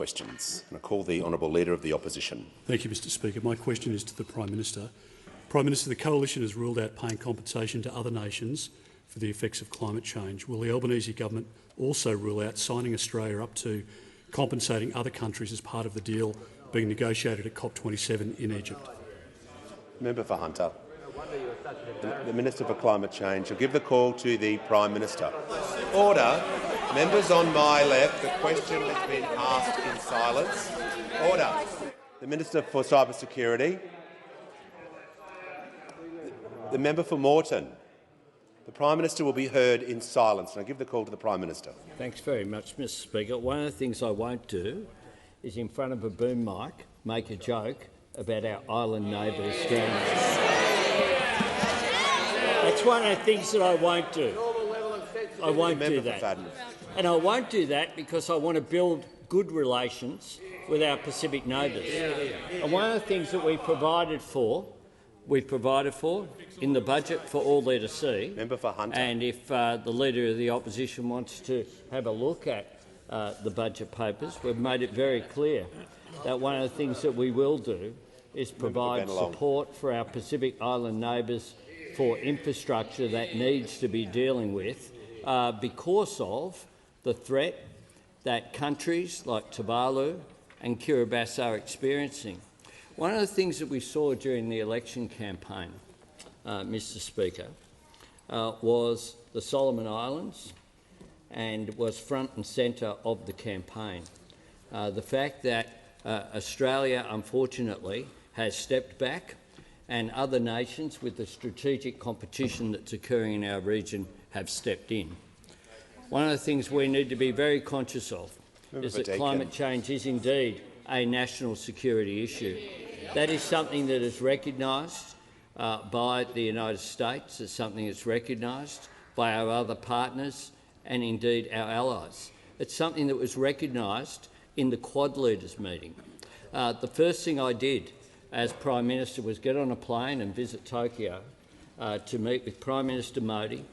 questions. And I call the Honourable Leader of the Opposition. Thank you, Mr Speaker. My question is to the Prime Minister. Prime Minister, the Coalition has ruled out paying compensation to other nations for the effects of climate change. Will the Albanese government also rule out signing Australia up to compensating other countries as part of the deal being negotiated at COP27 in Egypt? Member for Hunter. The Minister for Climate Change will give the call to the Prime Minister. Order. Members on my left, the question has been asked in silence. Order. The Minister for Cyber Security. The member for Moreton. The Prime Minister will be heard in silence. And I give the call to the Prime Minister. Thanks very much, Mr Speaker. One of the things I won't do is, in front of a boom mic, make a joke about our island neighbour Australia. That's one of the things that I won't do. I won't do that. And I won't do that because I want to build good relations with our Pacific neighbours. And one of the things that we provided for in the budget for all there to see. Member for Hunter. And if the Leader of the Opposition wants to have a look at the budget papers, we've made it very clear that one of the things that we will do is provide support for our Pacific Island neighbours for infrastructure that needs to be dealing with because of the threat that countries like Tuvalu and Kiribati are experiencing. One of the things that we saw during the election campaign, Mr Speaker, was the Solomon Islands, and was front and centre of the campaign. The fact that Australia, unfortunately, has stepped back, and other nations with the strategic competition that's occurring in our region have stepped in. One of the things we need to be very conscious of is that climate change is indeed a national security issue. That is something that is recognised by the United States. It's something that's recognised by our other partners and indeed our allies. It's something that was recognised in the Quad Leaders meeting. The first thing I did as Prime Minister was get on a plane and visit Tokyo to meet with Prime Minister Modi,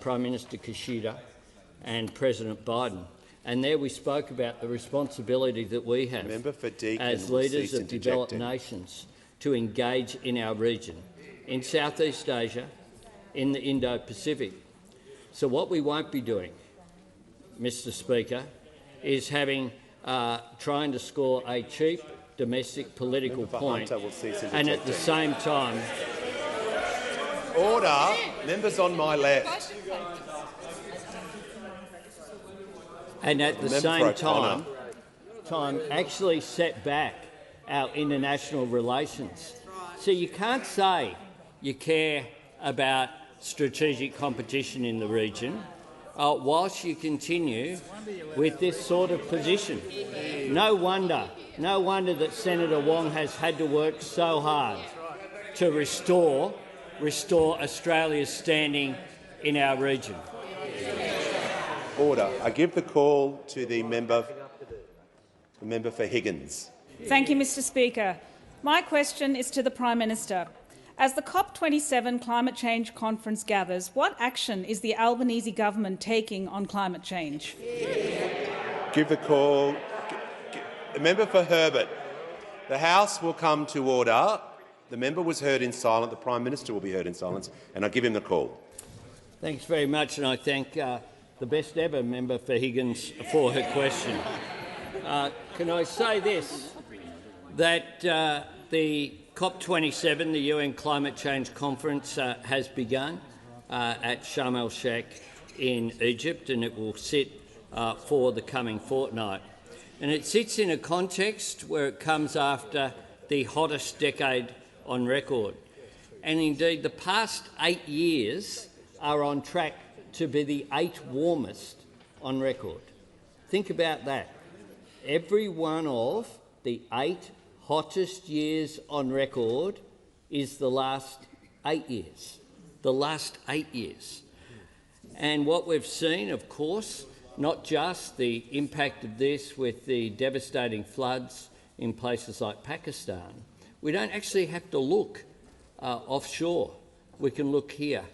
Prime Minister Kishida and President Biden. And there we spoke about the responsibility that we have as leaders of developed nations to engage in our region, in Southeast Asia, in the Indo-Pacific. So what we won't be doing, Mr Speaker, is trying to score a cheap domestic political point and at the same time— Order. Members on my left. And at the same time actually set back our international relations. So you can't say you care about strategic competition in the region whilst you continue with this sort of position. No wonder that Senator Wong has had to work so hard to restore Australia's standing in our region. Order. I give the call to the member for Higgins. Thank you, Mr Speaker. My question is to the Prime Minister. As the COP27 climate change conference gathers, what action is the Albanese government taking on climate change? Give the call. The member for Herbert. The House will come to order. The member was heard in silence. The Prime Minister will be heard in silence, and I give him the call. Thanks very much, and I thank the best ever member for Higgins for her question. Can I say this, that the COP27, the UN Climate Change Conference, has begun at Sharm el-Sheikh in Egypt, and it will sit for the coming fortnight. And it sits in a context where it comes after the hottest decade on record. And indeed, the past 8 years are on track to be the 8 warmest on record. Think about that. Every one of the 8 hottest years on record is the last 8 years. The last 8 years. And what we've seen, of course, not just the impact of this with the devastating floods in places like Pakistan. We don't actually have to look offshore. We can look here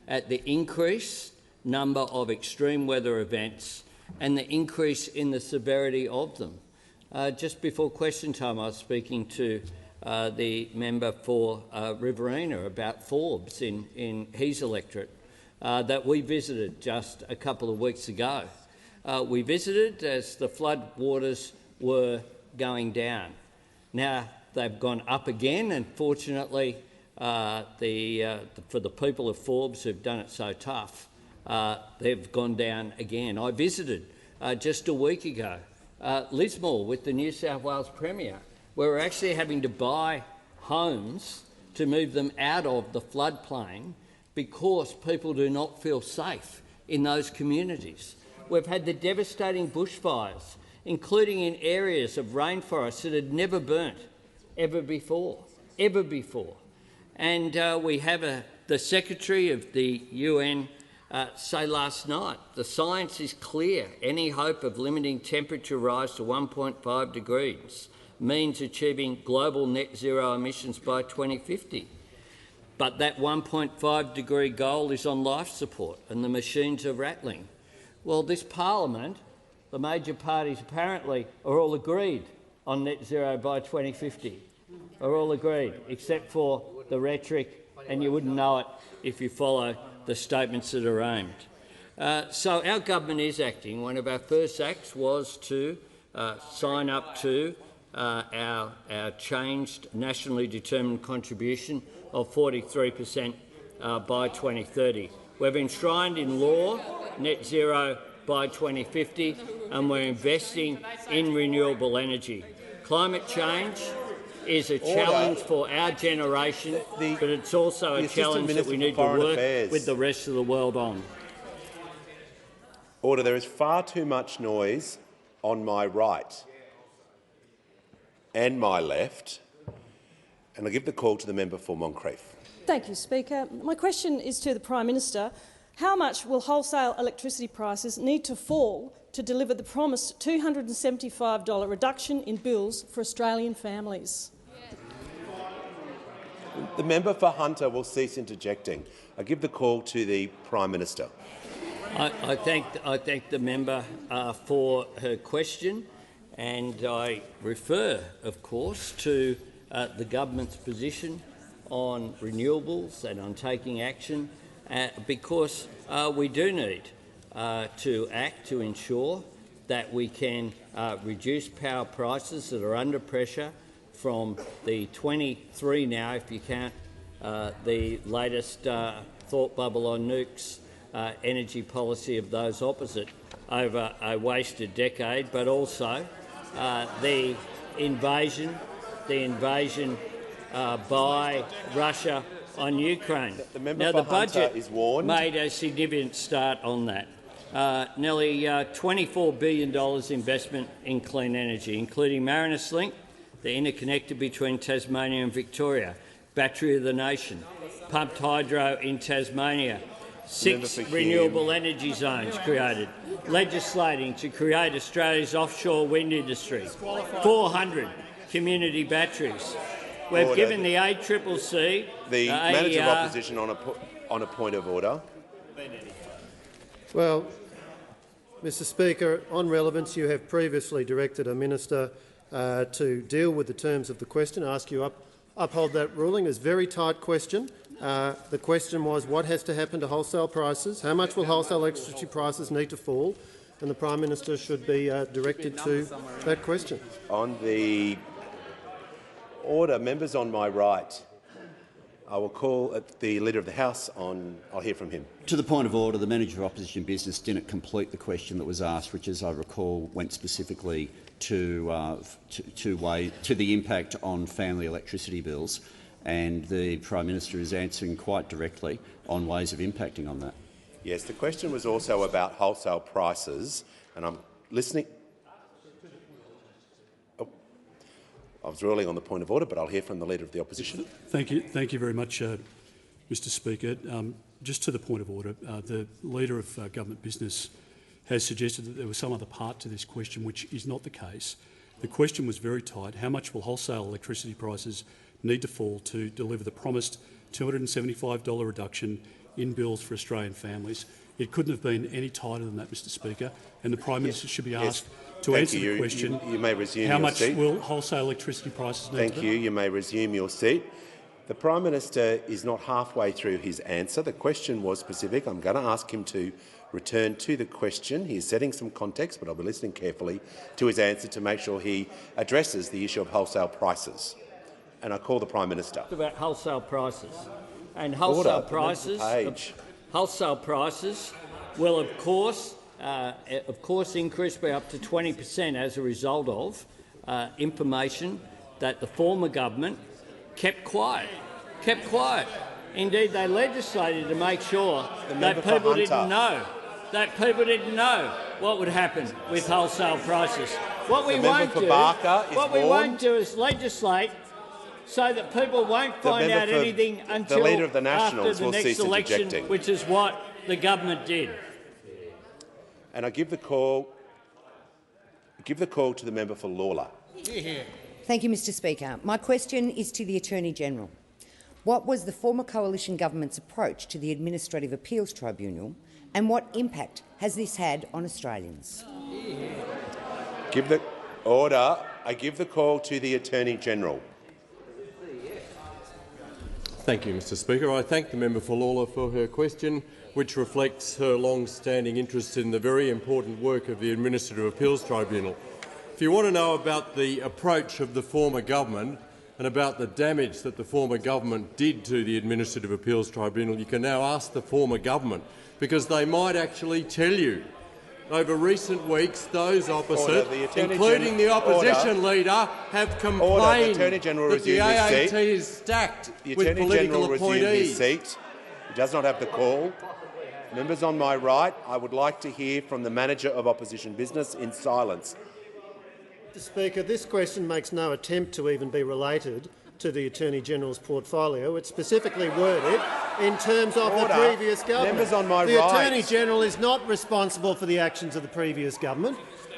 at the increased number of extreme weather events and the increase in the severity of them. Just before question time, I was speaking to the member for Riverina about Forbes in his electorate that we visited just a couple of weeks ago. We visited as the flood waters were going down. Now they've gone up again, and fortunately for the people of Forbes who've done it so tough, they've gone down again. I visited just a week ago Lismore with the New South Wales Premier, where we're actually having to buy homes to move them out of the floodplain because people do not feel safe in those communities. We've had the devastating bushfires, including in areas of rainforest that had never burnt ever before. And we have the Secretary of the UN say last night, the science is clear. Any hope of limiting temperature rise to 1.5 degrees means achieving global net zero emissions by 2050. But that 1.5 degree goal is on life support and the machines are rattling. Well, this parliament, the major parties apparently are all agreed on net zero by 2050, are all agreed, except for the rhetoric, and you wouldn't know it if you follow the statements that are aimed. So our government is acting. One of our first acts was to sign up to our changed nationally determined contribution of 43% by 2030. We've enshrined in law net zero by 2050, and we're investing in renewable energy. Climate change is a challenge for our generation, but it's also a challenge that we need to work with the rest of the world on. Order. There is far too much noise on my right and my left, and I give the call to the member for Moncrieff. Thank you, Speaker. My question is to the Prime Minister. How much will wholesale electricity prices need to fall to deliver the promised $275 reduction in bills for Australian families? The member for Hunter will cease interjecting. I give the call to the Prime Minister. I thank the member for her question, and I refer, of course, to the government's position on renewables and on taking action, because we do need to act to ensure that we can reduce power prices that are under pressure from the 23 now, if you count the latest thought bubble on nukes energy policy of those opposite over a wasted decade, but also the invasion by Russia on Ukraine. Now, the budget made a significant start on that. Nearly $24 billion investment in clean energy, including Marinus Link, the interconnector between Tasmania and Victoria, Battery of the Nation, pumped hydro in Tasmania, 6 renewable energy zones created, legislating to create Australia's offshore wind industry, 400 community batteries. We've given the ACCC... The Manager of Opposition on a point of order. Well, Mr Speaker, on relevance, you have previously directed a minister to deal with the terms of the question. I ask you uphold that ruling. It's a very tight question. The question was, what has to happen to wholesale prices? How much will wholesale electricity prices need to fall? And the Prime Minister should be directed to that question. On the order, members on my right, I will call the Leader of the House on. I'll hear from him. To the point of order, the Manager of Opposition Business didn't complete the question that was asked, which, as I recall, went specifically to the impact on family electricity bills, and the Prime Minister is answering quite directly on ways of impacting on that. Yes, the question was also about wholesale prices, and I'm listening. Oh, I was ruling on the point of order, but I'll hear from the Leader of the Opposition. Thank you very much, Mr Speaker. Just to the point of order, the Leader of Government Business has suggested that there was some other part to this question, which is not the case. The question was very tight. How much will wholesale electricity prices need to fall to deliver the promised $275 reduction in bills for Australian families? It couldn't have been any tighter than that, Mr Speaker, and the Prime Minister should be asked to answer the question, you may resume how your much seat. will wholesale electricity prices need to be? Thank you. You may resume your seat. The Prime Minister is not halfway through his answer. The question was specific. I'm going to ask him to return to the question. He is setting some context, but I'll be listening carefully to his answer to make sure he addresses the issue of wholesale prices. And I call the Prime Minister. About wholesale prices. And wholesale prices, will of course increase by up to 20% as a result of information that the former government kept quiet. Indeed, they legislated to make sure that people didn't know what would happen with wholesale prices. What we won't do is legislate so that people won't find out anything until the Leader of the Nationals after the next election, which is what the government did. And I give the call to the member for Lalor. Thank you, Mr Speaker. My question is to the Attorney-General. What was the former coalition government's approach to the Administrative Appeals Tribunal, and what impact has this had on Australians? I give the call to the Attorney-General. Thank you, Mr Speaker. I thank the member for Lalor for her question, which reflects her long-standing interest in the very important work of the Administrative Appeals Tribunal. If you want to know about the approach of the former government and about the damage that the former government did to the Administrative Appeals Tribunal, you can now ask the former government, because they might actually tell you. Over recent weeks, those opposite, including the opposition leader, have complained that the AAT is stacked with political appointees. He does not have the call. Members on my right, I would like to hear from the Manager of Opposition Business in silence. Mr Speaker, this question makes no attempt to even be related to the Attorney-General's portfolio. It's specifically worded in terms of the previous government. Members on my the Attorney-General is not responsible for the actions of the previous government.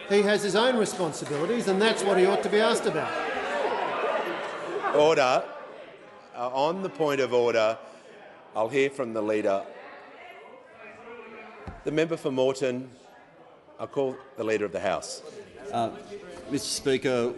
He has his own responsibilities, and that's what he ought to be asked about. Order. On the point of order, I'll hear from the Leader. The member for Moreton, I'll call the Leader of the House. Mr Speaker,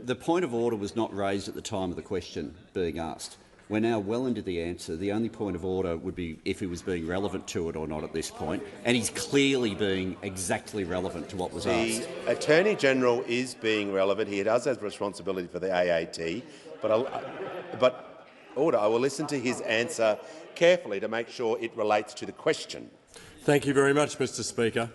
the point of order was not raised at the time of the question being asked. We're now well into the answer. The only point of order would be if he was being relevant to it or not at this point, and he's clearly being exactly relevant to what was asked. The Attorney-General is being relevant. He does have responsibility for the AAT, but order. I will listen to his answer carefully to make sure it relates to the question. Thank you very much, Mr Speaker.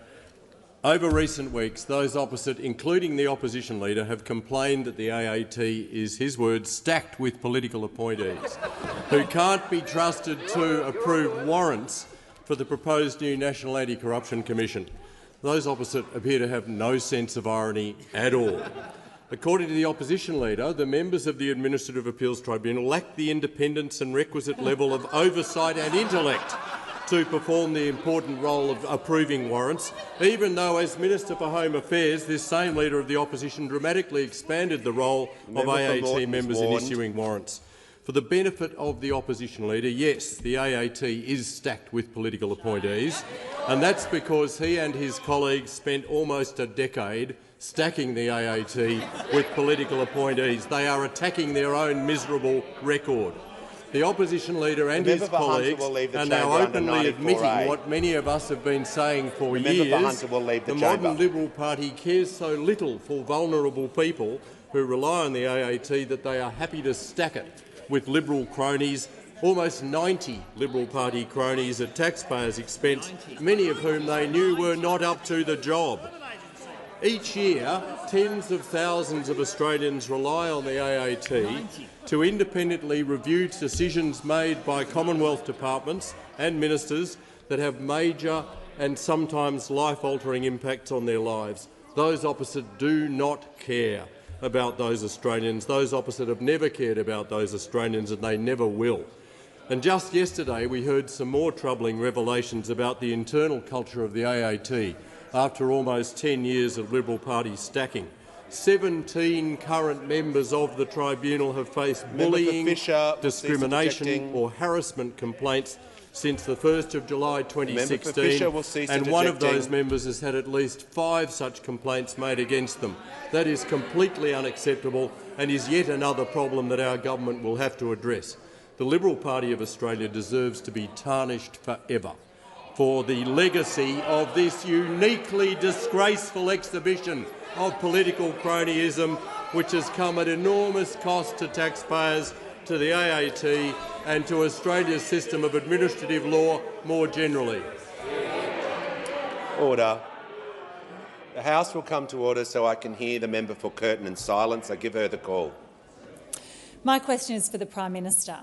Over recent weeks, those opposite, including the opposition leader, have complained that the AAT is, his words, stacked with political appointees who can't be trusted to approve warrants for the proposed new National Anti-Corruption Commission. Those opposite appear to have no sense of irony at all. According to the opposition leader, the members of the Administrative Appeals Tribunal lack the independence and requisite level of oversight and intellect to perform the important role of approving warrants, even though, as Minister for Home Affairs, this same Leader of the Opposition dramatically expanded the role of AAT members in issuing warrants. For the benefit of the Opposition Leader, yes, the AAT is stacked with political appointees, and that's because he and his colleagues spent almost a decade stacking the AAT with political appointees. They are attacking their own miserable record. The Opposition Leader and his colleagues are now openly admitting what many of us have been saying for years. The modern Liberal Party cares so little for vulnerable people who rely on the AAT that they are happy to stack it with Liberal cronies, almost 90 Liberal Party cronies at taxpayers' expense, many of whom they knew were not up to the job. Each year, tens of thousands of Australians rely on the AAT to independently review decisions made by Commonwealth departments and ministers that have major and sometimes life-altering impacts on their lives. Those opposite do not care about those Australians. Those opposite have never cared about those Australians, and they never will. And just yesterday we heard some more troubling revelations about the internal culture of the AAT after almost 10 years of Liberal Party stacking. 17 current members of the tribunal have faced bullying, discrimination or harassment complaints since the 1st of July 2016, and one of those members has had at least 5 such complaints made against them. That is completely unacceptable and is yet another problem that our government will have to address. The Liberal Party of Australia deserves to be tarnished forever for the legacy of this uniquely disgraceful exhibition of political cronyism, which has come at enormous cost to taxpayers, to the AAT and to Australia's system of administrative law more generally. Order. The House will come to order so I can hear the member for Curtin in silence. I give her the call. My question is for the Prime Minister.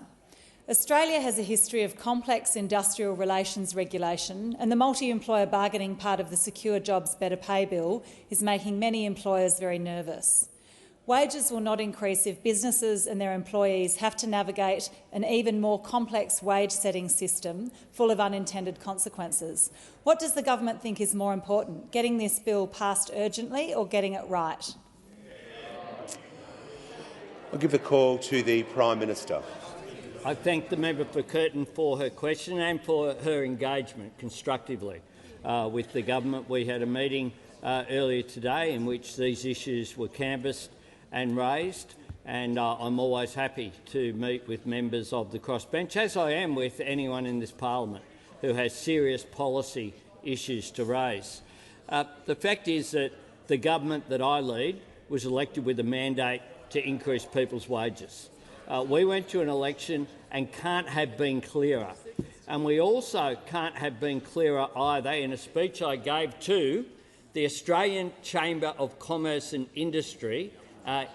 Australia has a history of complex industrial relations regulation, and the multi-employer bargaining part of the Secure Jobs Better Pay Bill is making many employers very nervous. Wages will not increase if businesses and their employees have to navigate an even more complex wage-setting system full of unintended consequences. What does the government think is more important, getting this bill passed urgently or getting it right? I'll give the call to the Prime Minister. I thank the member for Curtin for her question and for her engagement constructively with the government. We had a meeting earlier today in which these issues were canvassed and raised, and I'm always happy to meet with members of the crossbench, as I am with anyone in this parliament who has serious policy issues to raise. The fact is that the government that I lead was elected with a mandate to increase people's wages. We went to an election and can't have been clearer. And we also can't have been clearer either in a speech I gave to the Australian Chamber of Commerce and Industry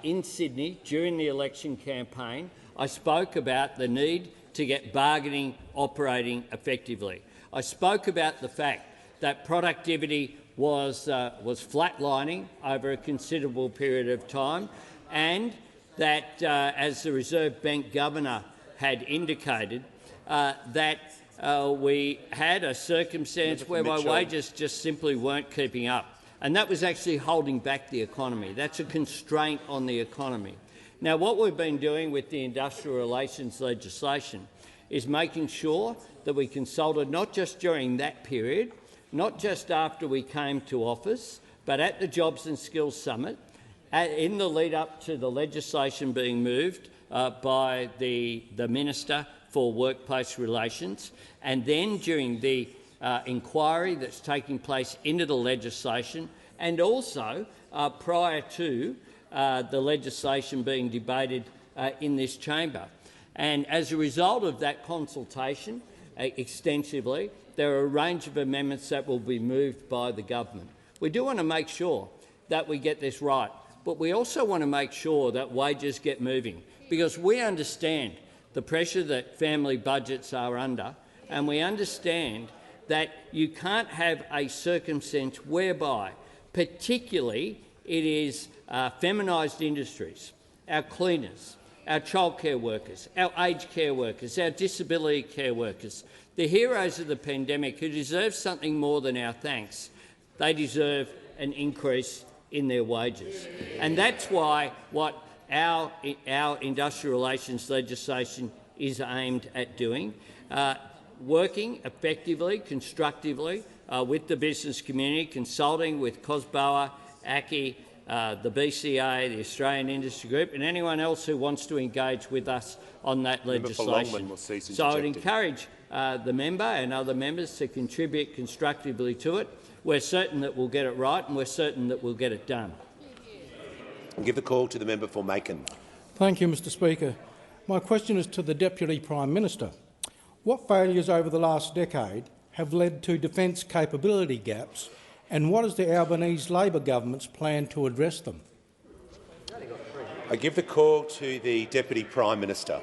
in Sydney during the election campaign. I spoke about the need to get bargaining operating effectively. I spoke about the fact that productivity was flatlining over a considerable period of time, and that, as the Reserve Bank Governor had indicated, that we had a circumstance whereby wages just simply weren't keeping up. And that was actually holding back the economy. That's a constraint on the economy. Now, what we've been doing with the industrial relations legislation is making sure that we consulted not just during that period, not just after we came to office, but at the Jobs and Skills Summit, in the lead-up to the legislation being moved by the Minister for Workplace Relations, and then during the inquiry that's taking place into the legislation, and also prior to the legislation being debated in this chamber. And as a result of that consultation extensively, there are a range of amendments that will be moved by the government. We do want to make sure that we get this right, but we also want to make sure that wages get moving, because we understand the pressure that family budgets are under, and we understand that you can't have a circumstance whereby, particularly, it is feminised industries, our cleaners, our childcare workers, our aged care workers, our disability care workers, the heroes of the pandemic who deserve something more than our thanks. They deserve an increase in their wages. And that's why what our industrial relations legislation is aimed at doing, working effectively, constructively with the business community, consulting with COSBOA, ACCI, the BCA, the Australian Industry Group, and anyone else who wants to engage with us on that legislation. So I would encourage the member and other members to contribute constructively to it. We're certain that we'll get it right, and we're certain that we'll get it done. I'll give the call to the member for Macon. Thank you, Mr Speaker. My question is to the Deputy Prime Minister. What failures over the last decade have led to defence capability gaps, and what is the Albanese Labor government's plan to address them? I give the call to the Deputy Prime Minister.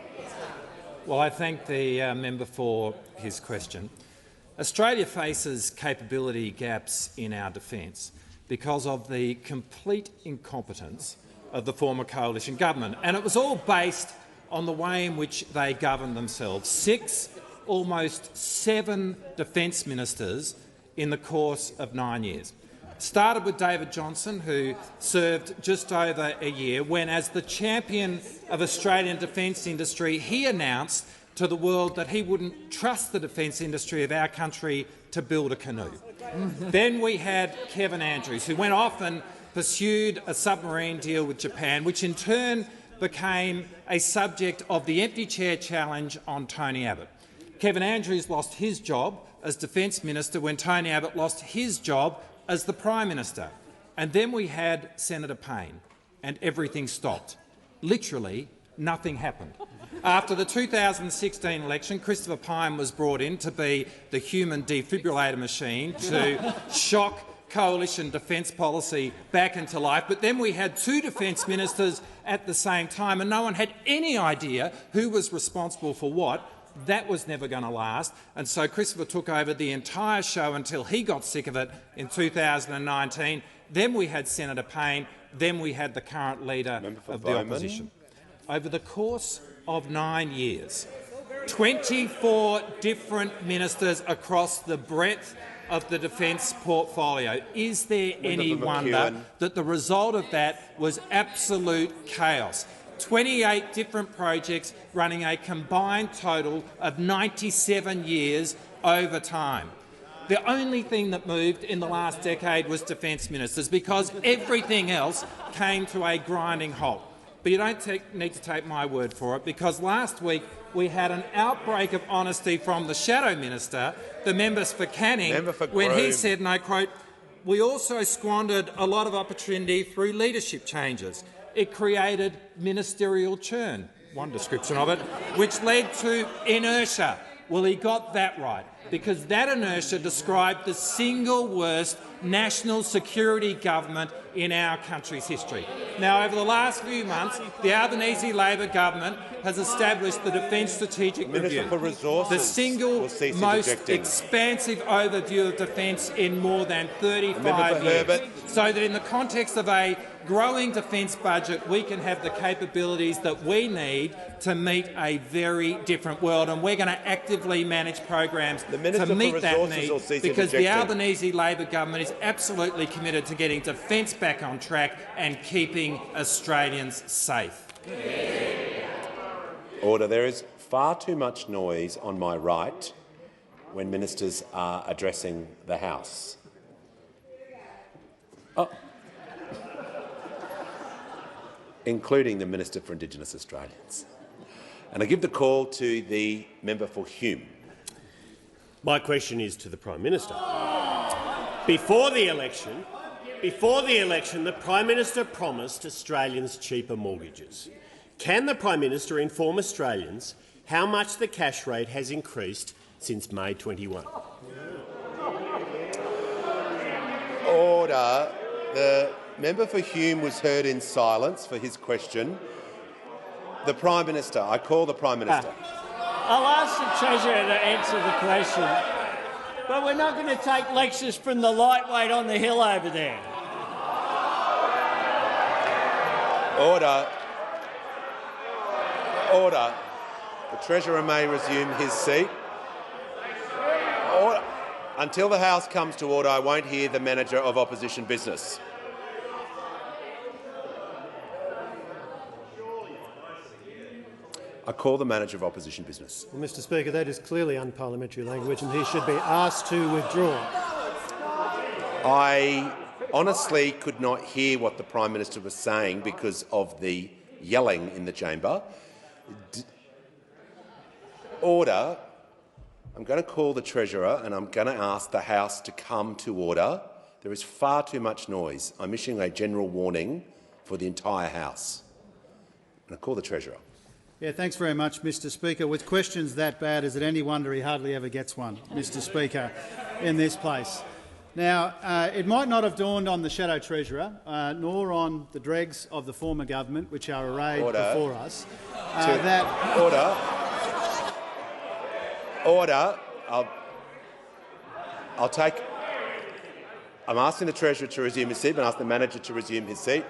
Well, I thank the member for his question. Australia faces capability gaps in our defence because of the complete incompetence of the former coalition government, and it was all based on the way in which they governed themselves. 6, almost 7 defence ministers in the course of 9 years. started with David Johnson, who served just over a year, when, as the champion of Australian defence industry, he announced to the world that he wouldn't trust the defence industry of our country to build a canoe. Then we had Kevin Andrews, who went off and pursued a submarine deal with Japan, which in turn became a subject of the empty chair challenge on Tony Abbott. Kevin Andrews lost his job as Defence Minister when Tony Abbott lost his job as the Prime Minister. And then we had Senator Payne, and everything stopped. Literally, nothing happened. After the 2016 election, Christopher Pyne was brought in to be the human defibrillator machine to shock coalition defence policy back into life. But then we had two defence ministers at the same time, and no one had any idea who was responsible for what. That was never going to last, and so Christopher took over the entire show until he got sick of it in 2019. Then we had Senator Payne. Then we had the current leader of the opposition. Over the course of 9 years, 24 different ministers across the breadth of the defence portfolio. Is there any wonder that the result of that was absolute chaos? 28 different projects running a combined total of 97 years over time. The only thing that moved in the last decade was defence ministers, because everything else came to a grinding halt. But you don't need to take my word for it, because last week we had an outbreak of honesty from the Shadow Minister, the member for Canning, when he said, and I quote, "We also squandered a lot of opportunity through leadership changes. It created ministerial churn," one description of it, "which led to inertia." Well, he got that right, because that inertia described the single worst national security government in our country's history. Now, over the last few months, the Albanese Labor government has established the Defence Strategic Review, the single most expansive overview of defence in more than 35 years, so that in the context of a growing defence budget we can have the capabilities that we need to meet a very different world. And we're going to actively manage programs to meet that need, because the Albanese Labor government is absolutely committed to getting defence back on track and keeping Australians safe. Order. There is far too much noise on my right when ministers are addressing the House. Including the Minister for Indigenous Australians. And I give the call to the member for Hume. My question is to the Prime Minister. Before the election, the Prime Minister promised Australians cheaper mortgages. Can the Prime Minister inform Australians how much the cash rate has increased since May 21? Order. The member for Hume was heard in silence for his question. The Prime Minister. I call the Prime Minister. I'll ask the Treasurer to answer the question, but we're not going to take lectures from the lightweight on the hill over there. Order. Order. The Treasurer may resume his seat. Order. Until the House comes to order, I won't hear the Manager of Opposition Business. I call the Manager of Opposition Business. Well, Mr Speaker, that is clearly unparliamentary language, and he should be asked to withdraw. I honestly could not hear what the Prime Minister was saying because of the yelling in the chamber. Order. I'm going to call the Treasurer and I'm going to ask the House to come to order. There is far too much noise. I'm issuing a general warning for the entire House. And I call the Treasurer. Yeah, thanks very much, Mr Speaker. With questions that bad, is it any wonder he hardly ever gets one, Mr Speaker, in this place? Now, it might not have dawned on the Shadow Treasurer, nor on the dregs of the former government, which are arrayed before us, that— Order. Order. I'm asking the Treasurer to resume his seat, but I ask the Manager to resume his seat.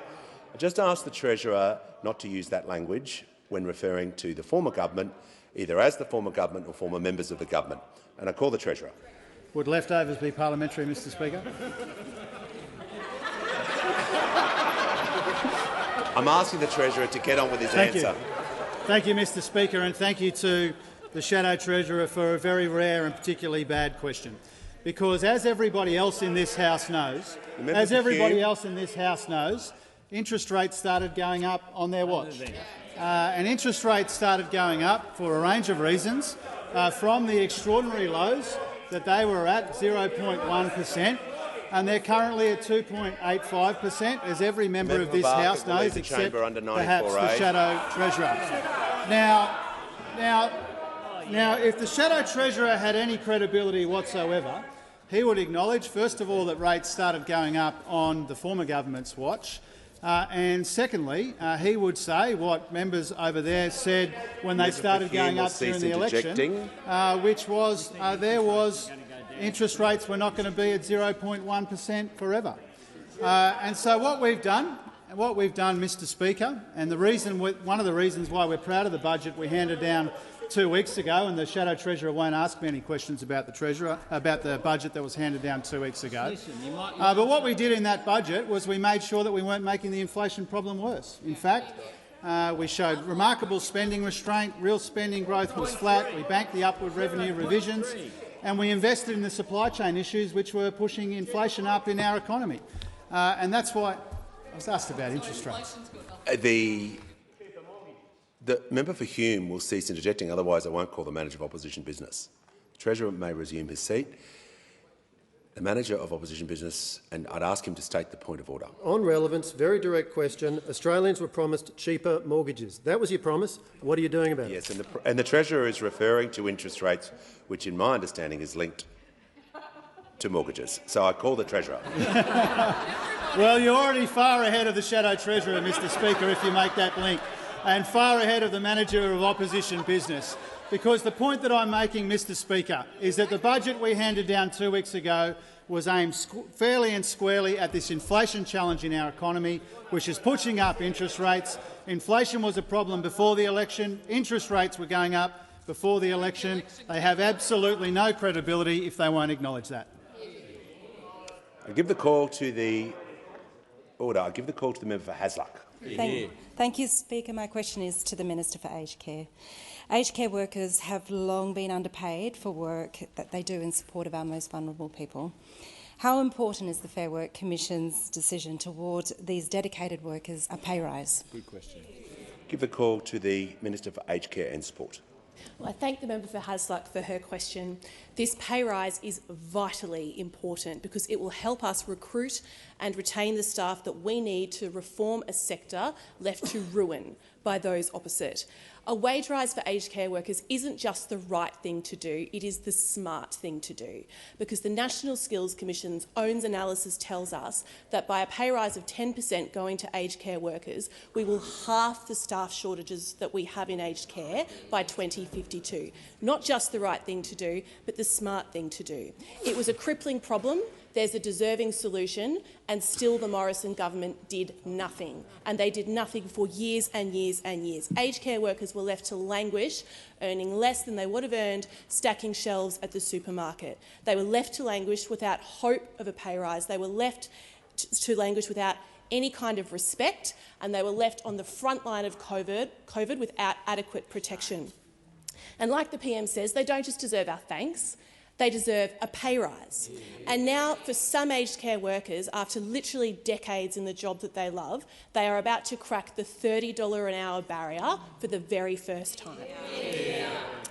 I just ask the Treasurer not to use that language when referring to the former government, either as the former government or former members of the government. And I call the Treasurer. Would leftovers be parliamentary, Mr Speaker? I'm asking the Treasurer to get on with his Thank answer. Thank you, Mr Speaker, and thank you to the Shadow Treasurer for a very rare and particularly bad question. Because as everybody else in this House knows, interest rates started going up on their watch. And interest rates started going up for a range of reasons, from the extraordinary lows that they were at 0.1%, and they're currently at 2.85%, as every member of this House knows, except perhaps the Shadow Treasurer. Now, if the Shadow Treasurer had any credibility whatsoever, he would acknowledge, first of all, that rates started going up on the former government's watch, and secondly, he would say what members over there said when they started going up during the election, which was interest rates were not going to be at 0.1% forever. And so what we've done, Mr Speaker, and one of the reasons why we're proud of the budget we handed down 2 weeks ago, and the Shadow Treasurer won't ask me any questions about the budget that was handed down 2 weeks ago. But what we did in that budget was we made sure that we weren't making the inflation problem worse. In fact, we showed remarkable spending restraint, real spending growth was flat, we banked the upward revenue revisions, and we invested in the supply chain issues which were pushing inflation up in our economy. And that's why I was asked about interest rates. The member for Hume will cease interjecting, otherwise I won't call the Manager of Opposition Business. The Treasurer may resume his seat. The Manager of Opposition Business, and I'd ask him to state the point of order. On relevance, very direct question. Australians were promised cheaper mortgages. That was your promise. What are you doing about it? Yes, and the Treasurer is referring to interest rates, which in my understanding is linked to mortgages. So I call the Treasurer. Well, you're already far ahead of the Shadow Treasurer, Mr Speaker, if you make that link, and far ahead of the Manager of Opposition Business. Because the point that I'm making, Mr Speaker, is that the budget we handed down 2 weeks ago was aimed fairly and squarely at this inflation challenge in our economy, which is pushing up interest rates. Inflation was a problem before the election. Interest rates were going up before the election. They have absolutely no credibility if they won't acknowledge that. I give the call to the order. I give the call to the member for Hasluck. Thank you, Speaker. My question is to the Minister for Aged Care. Aged care workers have long been underpaid for work that they do in support of our most vulnerable people. How important is the Fair Work Commission's decision toward these dedicated workers a pay rise? Good question. Give the call to the Minister for Aged Care and Sport. Well, I thank the member for Hasluck for her question. This pay rise is vitally important because it will help us recruit and retain the staff that we need to reform a sector left to ruin by those opposite. A wage rise for aged care workers isn't just the right thing to do, it is the smart thing to do, because the National Skills Commission's own analysis tells us that by a pay rise of 10% going to aged care workers, we will halve the staff shortages that we have in aged care by 2052. Not just the right thing to do, but the smart thing to do. It was a crippling problem. There's a deserving solution, and still the Morrison government did nothing. And they did nothing for years and years and years. Aged care workers were left to languish, earning less than they would have earned stacking shelves at the supermarket. They were left to languish without hope of a pay rise. They were left to languish without any kind of respect, and they were left on the front line of COVID without adequate protection. And like the PM says, they don't just deserve our thanks, they deserve a pay rise. And now, for some aged care workers, after literally decades in the job that they love, they are about to crack the $30 an hour barrier for the very first time.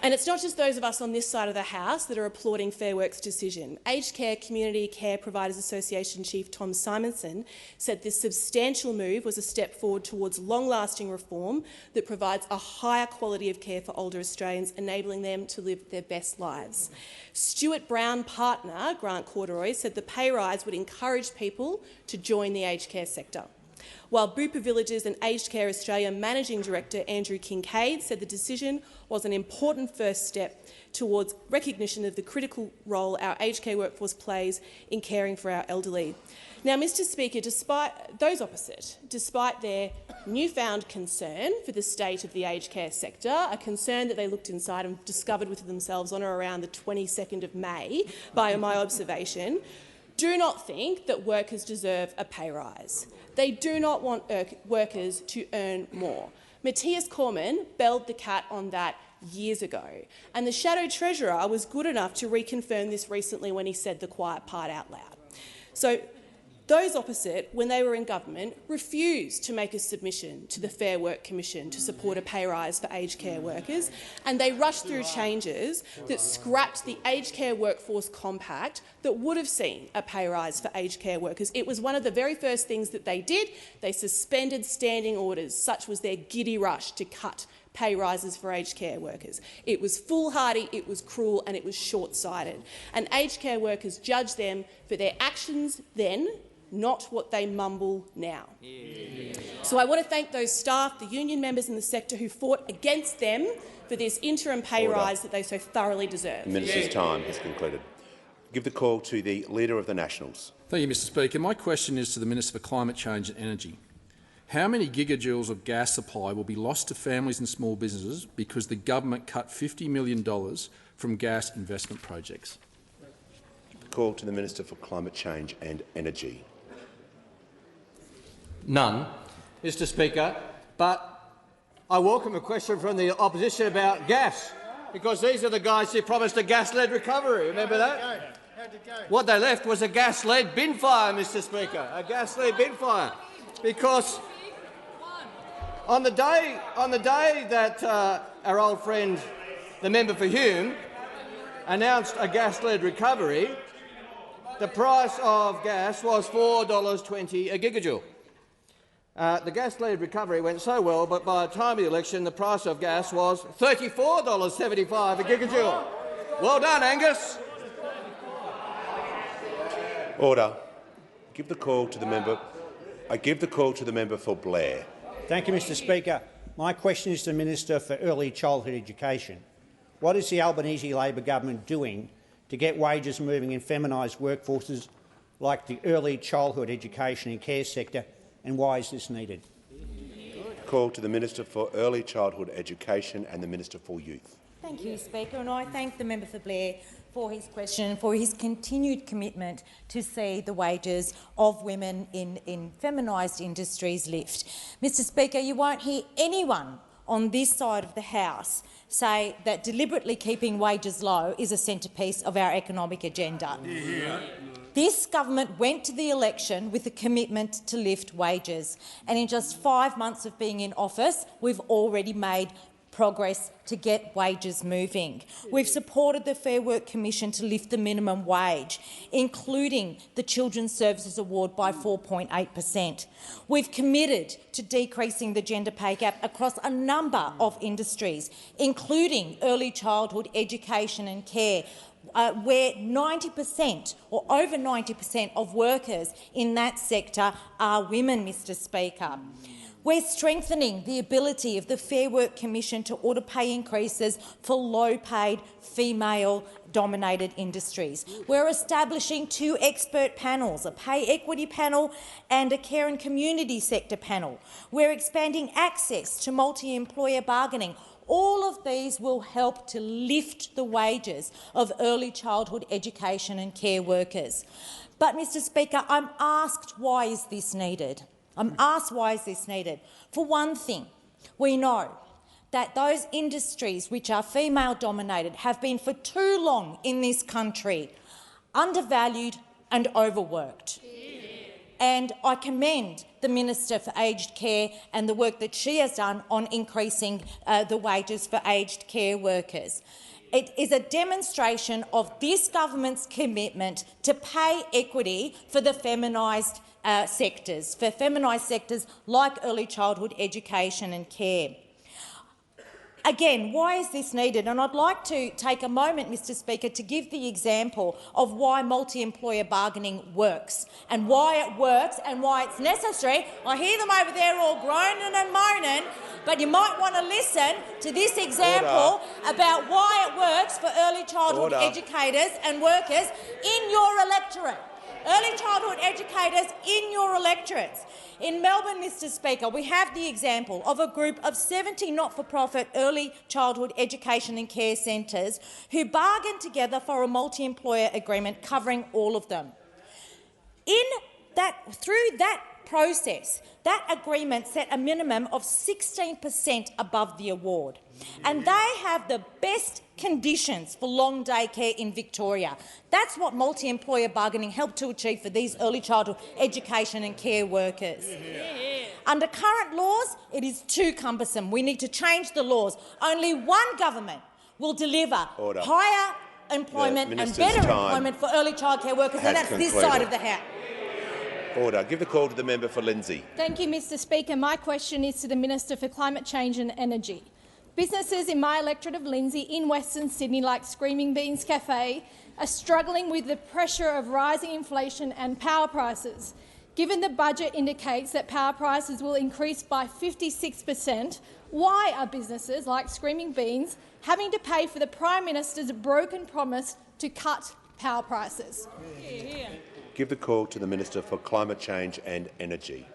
And it's not just those of us on this side of the House that are applauding Fair Work's decision. Aged Care Community Care Providers Association Chief Tom Simonson said this substantial move was a step forward towards long-lasting reform that provides a higher quality of care for older Australians, enabling them to live their best lives. Stuart Brown partner, Grant Corduroy, said the pay rise would encourage people to join the aged care sector. While Bupa Villages and Aged Care Australia Managing Director Andrew Kincaid said the decision was an important first step towards recognition of the critical role our aged care workforce plays in caring for our elderly. Now, Mr Speaker, despite those opposite, despite their newfound concern for the state of the aged care sector, a concern that they looked inside and discovered with themselves on or around the 22nd of May by my observation, do not think that workers deserve a pay rise. They do not want workers to earn more. Matthias Cormann belled the cat on that years ago, and the Shadow Treasurer was good enough to reconfirm this recently when he said the quiet part out loud. So those opposite, when they were in government, refused to make a submission to the Fair Work Commission to support a pay rise for aged care workers, and they rushed through changes that scrapped the Aged Care Workforce Compact that would have seen a pay rise for aged care workers. It was one of the very first things that they did. They suspended standing orders. Such was their giddy rush to cut pay rises for aged care workers. It was foolhardy, it was cruel, and it was short-sighted. And aged care workers judged them for their actions then, not what they mumble now. Yeah. So I want to thank those staff, the union members in the sector who fought against them for this interim pay rise that they so thoroughly deserve. The Minister's time has concluded. Give the call to the Leader of the Nationals. Thank you, Mr Speaker. My question is to the Minister for Climate Change and Energy. How many gigajoules of gas supply will be lost to families and small businesses because the government cut $50 million from gas investment projects? Call to the Minister for Climate Change and Energy. None, Mr Speaker, but I welcome a question from the opposition about gas, because these are the guys who promised a gas-led recovery. Remember that? What they left was a gas-led bin fire, Mr Speaker, a gas-led bin fire, because on the day that our old friend, the member for Hume, announced a gas-led recovery, the price of gas was $4.20 a gigajoule. The gas-led recovery went so well, but by the time of the election, the price of gas was $34.75 a gigajoule. Well done, Angus. Order. Give the call to the member. I give the call to the member for Blair. Thank you, Mr Speaker. My question is to the Minister for Early Childhood Education. What is the Albanese Labor government doing to get wages moving in feminised workforces like the early childhood education and care sector, and why is this needed? Call to the Minister for Early Childhood Education and the Minister for Youth. Thank you, Speaker, and I thank the member for Blair for his question and for his continued commitment to see the wages of women in feminised industries lift. Mr Speaker, you won't hear anyone on this side of the House say that deliberately keeping wages low is a centrepiece of our economic agenda. Yeah. This government went to the election with a commitment to lift wages, and in just 5 months of being in office, we've already made progress to get wages moving. We've supported the Fair Work Commission to lift the minimum wage, including the Children's Services Award by 4.8%. We've committed to decreasing the gender pay gap across a number of industries, including early childhood education and care, where 90% or over 90% of workers in that sector are women, Mr Speaker. We're strengthening the ability of the Fair Work Commission to order pay increases for low-paid, female-dominated industries. We're establishing 2 expert panels, a pay equity panel and a care and community sector panel. We're expanding access to multi-employer bargaining. All of these will help to lift the wages of early childhood education and care workers. But, Mr Speaker, I'm asked, why is this needed? For one thing, we know that those industries which are female-dominated have been for too long in this country undervalued and overworked. And I commend the Minister for Aged Care and the work that she has done on increasing the wages for aged care workers. It is a demonstration of this government's commitment to pay equity for the feminised sectors, like early childhood education and care. Again, why is this needed? And I'd like to take a moment, Mr Speaker, to give the example of why multi-employer bargaining works and why it works and why it's necessary. I hear them over there all groaning and moaning, but you might want to listen to this example about why it works for early childhood educators and workers in your electorate. Early childhood educators in your electorates. In Melbourne, Mr Speaker, we have the example of a group of 70 not-for-profit early childhood education and care centres who bargained together for a multi-employer agreement covering all of them. Through that process, that agreement set a minimum of 16% above the award. And they have the best conditions for long day care in Victoria. That's what multi-employer bargaining helped to achieve for these early childhood education and care workers. Under current laws, it is too cumbersome. We need to change the laws. Only one government will deliver higher employment and better employment for early childcare workers, and that's this side of the House. Order. Give the call to the member for Lindsay. Thank you, Mr Speaker. My question is to the Minister for Climate Change and Energy. Businesses in my electorate of Lindsay in Western Sydney, like Screaming Beans Cafe, are struggling with the pressure of rising inflation and power prices. Given the budget indicates that power prices will increase by 56%, why are businesses like Screaming Beans having to pay for the Prime Minister's broken promise to cut power prices? Give the call to the Minister for Climate Change and Energy.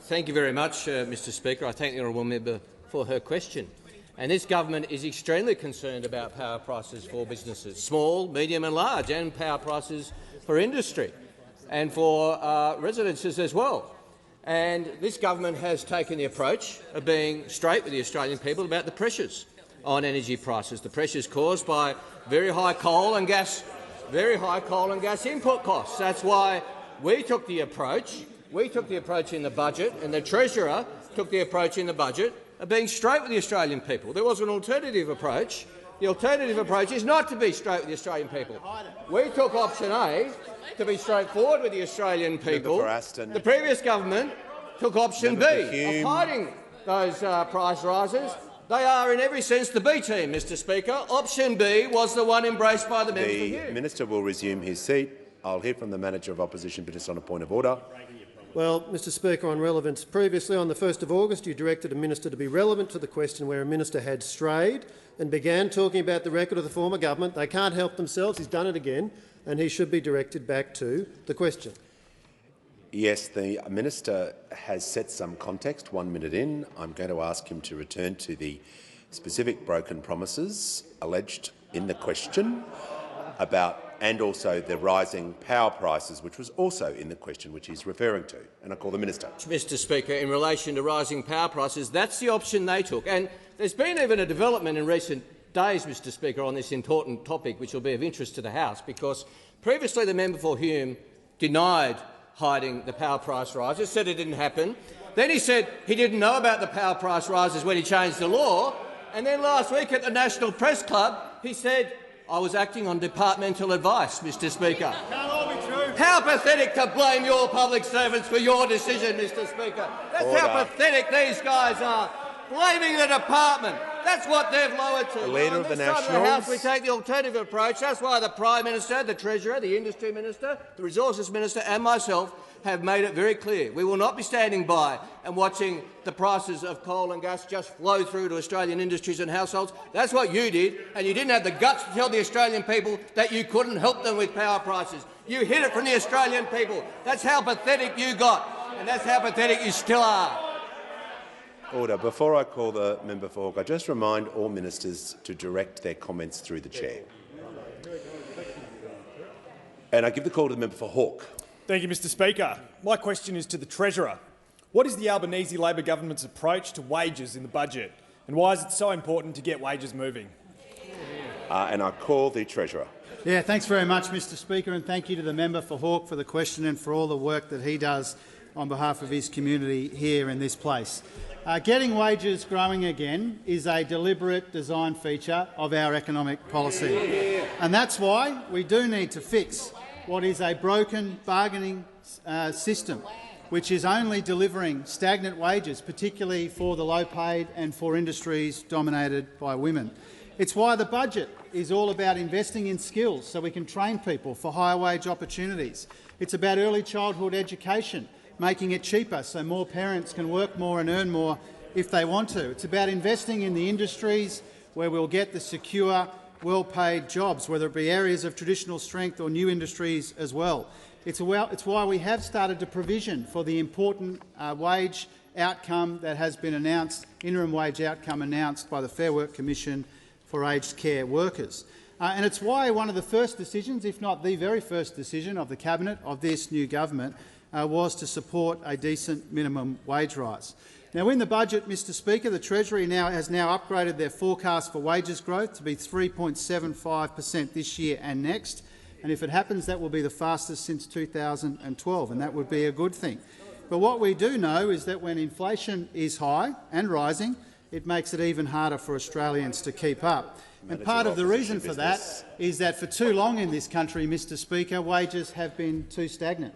Thank you very much, Mr Speaker. I thank the honourable member for her question. And this government is extremely concerned about power prices for businesses, small, medium and large, and power prices for industry and for residences as well. And this government has taken the approach of being straight with the Australian people about the pressures on energy prices, the pressures caused by very high coal and gas input costs. That's why we took the approach. We took the approach in the budget, and the Treasurer took the approach in the budget of being straight with the Australian people. There was an alternative approach. The alternative approach is not to be straight with the Australian people. We took option A, to be straightforward with the Australian people. The previous government took option B, of hiding those price rises. They are, in every sense, the B team, Mr Speaker. Option B was the one embraced by the member for Hume. The minister will resume his seat. I'll hear from the manager of opposition business on a point of order. Well, Mr Speaker, on relevance, previously on the 1st of August you directed a minister to be relevant to the question where a minister had strayed and began talking about the record of the former government. They can't help themselves. He's done it again, and he should be directed back to the question. Yes, the minister has set some context 1 minute in. I'm going to ask him to return to the specific broken promises alleged in the question and also the rising power prices, which was also in the question which he's referring to. And I call the minister. Mr Speaker, in relation to rising power prices, that's the option they took. And there's been even a development in recent days, Mr Speaker, on this important topic, which will be of interest to the House, because previously the member for Hume denied hiding the power price rises, said it didn't happen. Then he said he didn't know about the power price rises when he changed the law. And then last week at the National Press Club, he said, I was acting on departmental advice, Mr Speaker. How pathetic to blame your public servants for your decision, Mr Speaker. That's how pathetic these guys are, blaming the department. That's what they've lowered to. The Leader of the Nationals. In the House, we take the alternative approach. That's why the Prime Minister, the Treasurer, the Industry Minister, the Resources Minister and myself have made it very clear. We will not be standing by and watching the prices of coal and gas just flow through to Australian industries and households. That's what you did, and you didn't have the guts to tell the Australian people that you couldn't help them with power prices. You hid it from the Australian people. That's how pathetic you got, and that's how pathetic you still are. Order. Before I call the member for Hawke, I just remind all ministers to direct their comments through the chair. And I give the call to the member for Hawke. Thank you, Mr Speaker. My question is to the Treasurer. What is the Albanese Labor government's approach to wages in the budget, and why is it so important to get wages moving? And I call the Treasurer. Yeah, thanks very much, Mr Speaker, and thank you to the member for Hawke for the question and for all the work that he does on behalf of his community here in this place. Getting wages growing again is a deliberate design feature of our economic policy, and that's why we do need to fix what is a broken bargaining system, which is only delivering stagnant wages, particularly for the low-paid and for industries dominated by women. It's why the budget is all about investing in skills so we can train people for higher wage opportunities. It's about early childhood education, making it cheaper so more parents can work more and earn more if they want to. It's about investing in the industries where we'll get the secure, well-paid jobs, whether it be areas of traditional strength or new industries as well. It's why we have started to provision for the important wage outcome that has been announced, interim wage outcome announced by the Fair Work Commission for aged care workers. And it's why one of the first decisions, if not the very first decision of the Cabinet of this new government, was to support a decent minimum wage rise. Now, in the budget, Mr Speaker, the Treasury has upgraded their forecast for wages growth to be 3.75% this year and next, and if it happens, that will be the fastest since 2012, and that would be a good thing. But what we do know is that when inflation is high and rising, it makes it even harder for Australians to keep up. And part of the reason for that is that for too long in this country, Mr Speaker, wages have been too stagnant.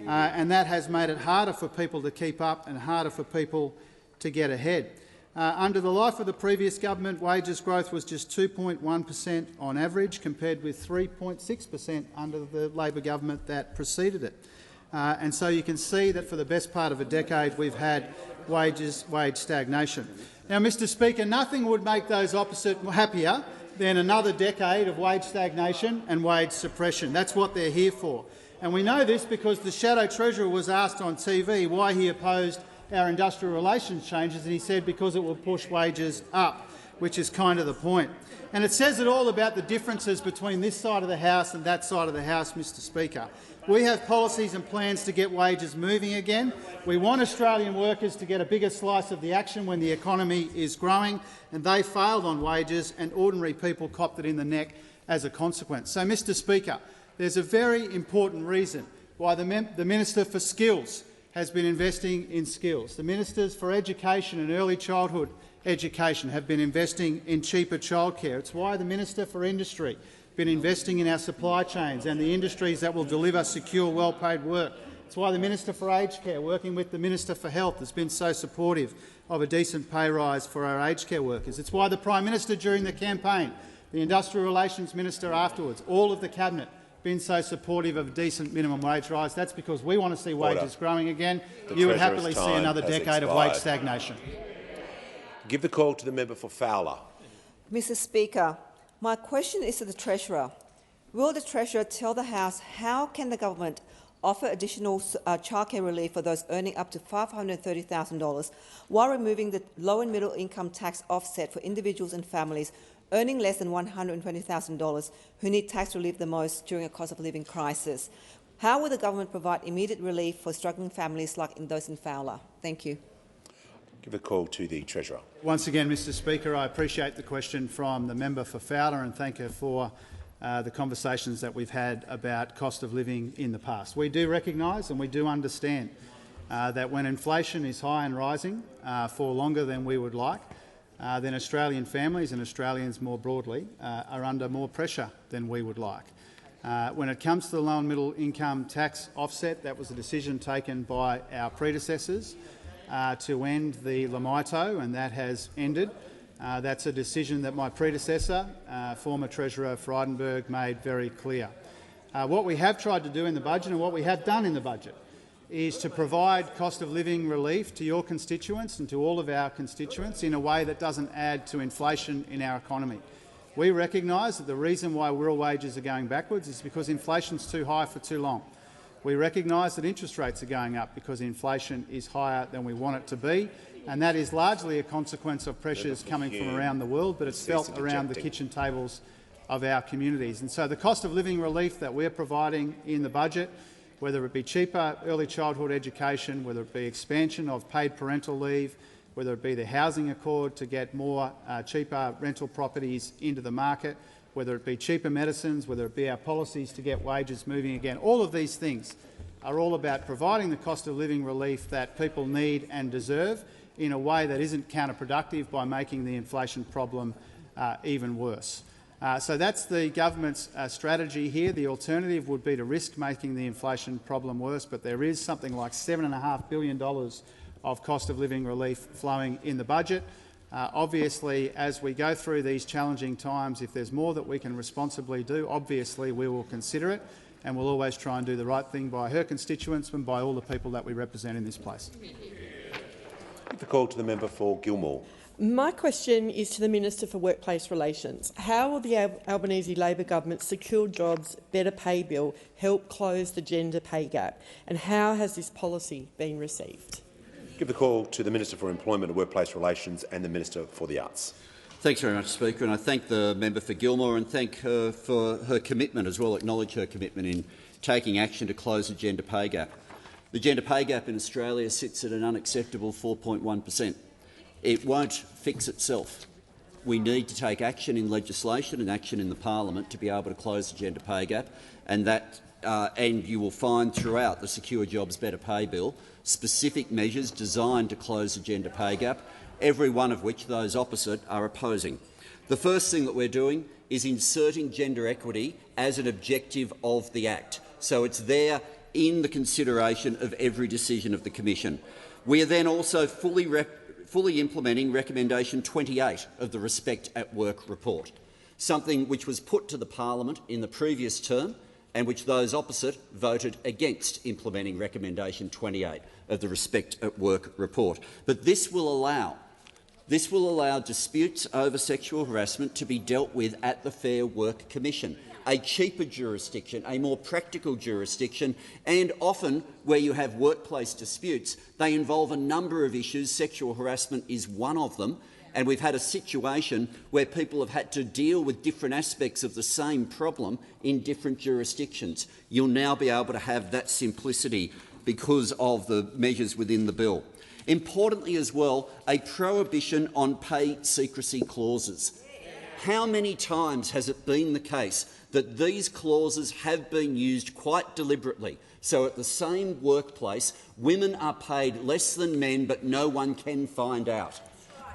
And that has made it harder for people to keep up and harder for people to get ahead. Under the life of the previous government, wages growth was just 2.1% on average, compared with 3.6% under the Labor government that preceded it. And so you can see that for the best part of a decade we've had wage stagnation. Now, Mr Speaker, nothing would make those opposite happier than another decade of wage stagnation and wage suppression. That's what they're here for. And we know this because the Shadow Treasurer was asked on TV why he opposed our industrial relations changes, and he said because it will push wages up, which is kind of the point. And it says it all about the differences between this side of the House and that side of the House, Mr Speaker. We have policies and plans to get wages moving again. We want Australian workers to get a bigger slice of the action when the economy is growing, and they failed on wages, and ordinary people copped it in the neck as a consequence. So, Mr Speaker, there's a very important reason why the Minister for Skills has been investing in skills. The Ministers for Education and Early Childhood Education have been investing in cheaper childcare. It's why the Minister for Industry has been investing in our supply chains and the industries that will deliver secure, well-paid work. It's why the Minister for Aged Care, working with the Minister for Health, has been so supportive of a decent pay rise for our aged care workers. It's why the Prime Minister during the campaign, the Industrial Relations Minister afterwards, all of the Cabinet been so supportive of a decent minimum wage rise. That's because we want to see wages growing again. You would happily see another decade of wage stagnation. Give the call to the member for Fowler. Mr Speaker, my question is to the Treasurer. Will the Treasurer tell the House how can the government offer additional childcare relief for those earning up to $530,000 while removing the low and middle income tax offset for individuals and families earning less than $120,000 who need tax relief the most during a cost of living crisis? How will the government provide immediate relief for struggling families like those in Fowler? Thank you. Give a call to the Treasurer. Once again, Mr Speaker, I appreciate the question from the member for Fowler and thank her for the conversations that we've had about cost of living in the past. We do recognise and we do understand that when inflation is high and rising for longer than we would like, then Australian families and Australians more broadly are under more pressure than we would like. When it comes to the low and middle income tax offset, that was a decision taken by our predecessors to end the LMITO, and that has ended. That's a decision that my predecessor, former Treasurer Frydenberg, made very clear. What we have tried to do in the budget and what we have done in the budget is to provide cost of living relief to your constituents and to all of our constituents in a way that doesn't add to inflation in our economy. We recognise that the reason why real wages are going backwards is because inflation is too high for too long. We recognise that interest rates are going up because inflation is higher than we want it to be, and that is largely a consequence of pressures coming from around the world, but it's felt around the kitchen tables of our communities. And so the cost of living relief that we're providing in the budget, whether it be cheaper early childhood education, whether it be expansion of paid parental leave, whether it be the housing accord to get more cheaper rental properties into the market, whether it be cheaper medicines, whether it be our policies to get wages moving again, all of these things are all about providing the cost of living relief that people need and deserve in a way that isn't counterproductive by making the inflation problem even worse. So that's the government's strategy here. The alternative would be to risk making the inflation problem worse, but there is something like $7.5 billion of cost of living relief flowing in the budget. Obviously, as we go through these challenging times, if there's more that we can responsibly do, obviously we will consider it, and we'll always try and do the right thing by her constituents and by all the people that we represent in this place. The call to the member for Gilmore. My question is to the Minister for Workplace Relations. How will the Albanese Labor government's Secure Jobs Better Pay Bill help close the gender pay gap, and how has this policy been received? Give the call to the Minister for Employment and Workplace Relations and the Minister for the Arts. Thanks very much, Speaker, and I thank the member for Gilmore and thank her for her commitment as well, acknowledge her commitment in taking action to close the gender pay gap. The gender pay gap in Australia sits at an unacceptable 4.1%. It won't fix itself. We need to take action in legislation and action in the parliament to be able to close the gender pay gap, and you will find throughout the Secure Jobs Better Pay Bill specific measures designed to close the gender pay gap, every one of which those opposite are opposing. The first thing that we're doing is inserting gender equity as an objective of the Act, so it's there in the consideration of every decision of the Commission. We are then also fully implementing Recommendation 28 of the Respect at Work report, something which was put to the parliament in the previous term and which those opposite voted against implementing Recommendation 28 of the Respect at Work report. But this will allow disputes over sexual harassment to be dealt with at the Fair Work Commission, a cheaper jurisdiction, a more practical jurisdiction, and often where you have workplace disputes, they involve a number of issues. Sexual harassment is one of them, and we've had a situation where people have had to deal with different aspects of the same problem in different jurisdictions. You'll now be able to have that simplicity because of the measures within the bill. Importantly as well, a prohibition on pay secrecy clauses. How many times has it been the case that these clauses have been used quite deliberately? So at the same workplace, women are paid less than men, but no one can find out.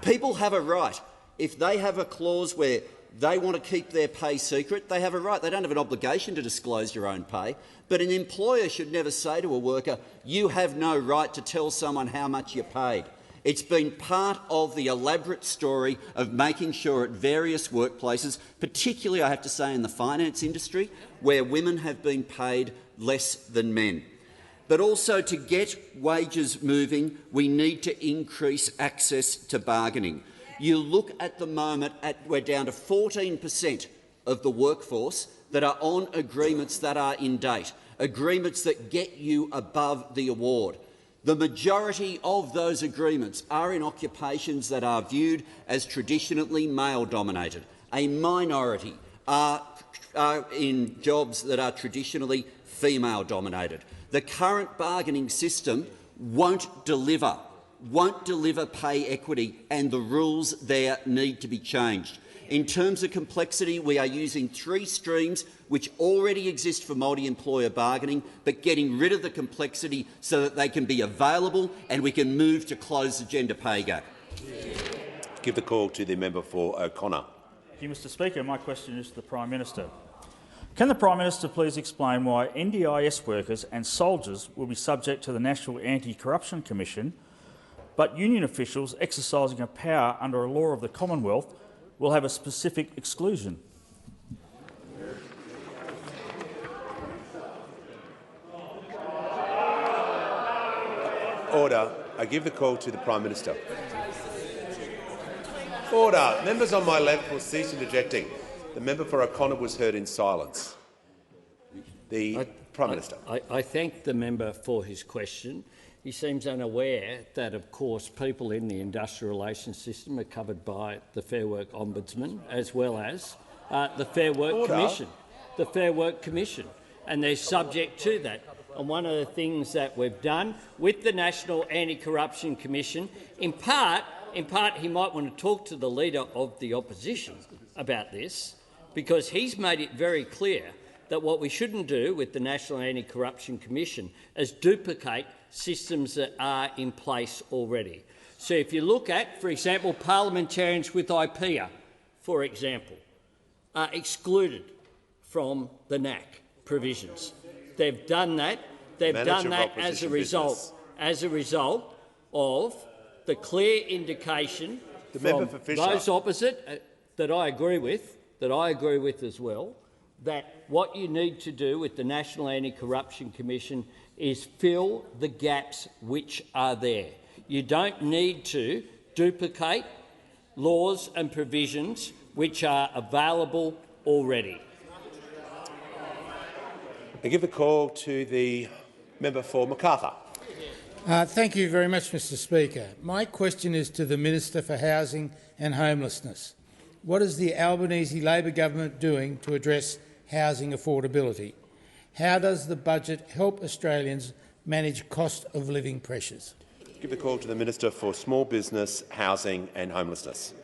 People have a right. If they have a clause where they want to keep their pay secret, they have a right. They don't have an obligation to disclose your own pay. But an employer should never say to a worker, you have no right to tell someone how much you're paid. It's been part of the elaborate story of making sure at various workplaces, particularly, I have to say, in the finance industry, where women have been paid less than men. But also, to get wages moving, we need to increase access to bargaining. You look at the moment, we're down to 14% of the workforce that are on agreements that are in date, agreements that get you above the award. The majority of those agreements are in occupations that are viewed as traditionally male-dominated. A minority are in jobs that are traditionally female-dominated. The current bargaining system won't deliver pay equity, and the rules there need to be changed. In terms of complexity, we are using 3 streams which already exist for multi-employer bargaining, but getting rid of the complexity so that they can be available and we can move to close the gender pay gap. Give the call to the member for O'Connor. Thank you, Mr Speaker. My question is to the Prime Minister. Can the Prime Minister please explain why NDIS workers and soldiers will be subject to the National Anti-Corruption Commission, but union officials exercising a power under a law of the Commonwealth will have a specific exclusion? Order. I give the call to the Prime Minister. Order. Members on my left will cease interjecting. The member for O'Connor was heard in silence. The Prime Minister. I thank the member for his question. He seems unaware that, of course, people in the industrial relations system are covered by the Fair Work Ombudsman as well as the Fair Work Commission. The Fair Work Commission, and they're subject to that. And one of the things that we've done with the National Anti-Corruption Commission, in part, he might want to talk to the Leader of the Opposition about this, because he's made it very clear that what we shouldn't do with the National Anti-Corruption Commission is duplicate systems that are in place already. So if you look at, for example, parliamentarians with IPEA, for example, are excluded from the NAC provisions. They've done that. They've done that as a result of the clear indication from those opposite that I agree with as well, that what you need to do with the National Anti-Corruption Commission is fill the gaps which are there. You don't need to duplicate laws and provisions which are available already. I give the call to the member for Macarthur. Thank you very much, Mr Speaker. My question is to the Minister for Housing and Homelessness. What is the Albanese Labor government doing to address housing affordability? How does the budget help Australians manage cost of living pressures? Give the call to the Minister for Small Business, Housing and Homelessness.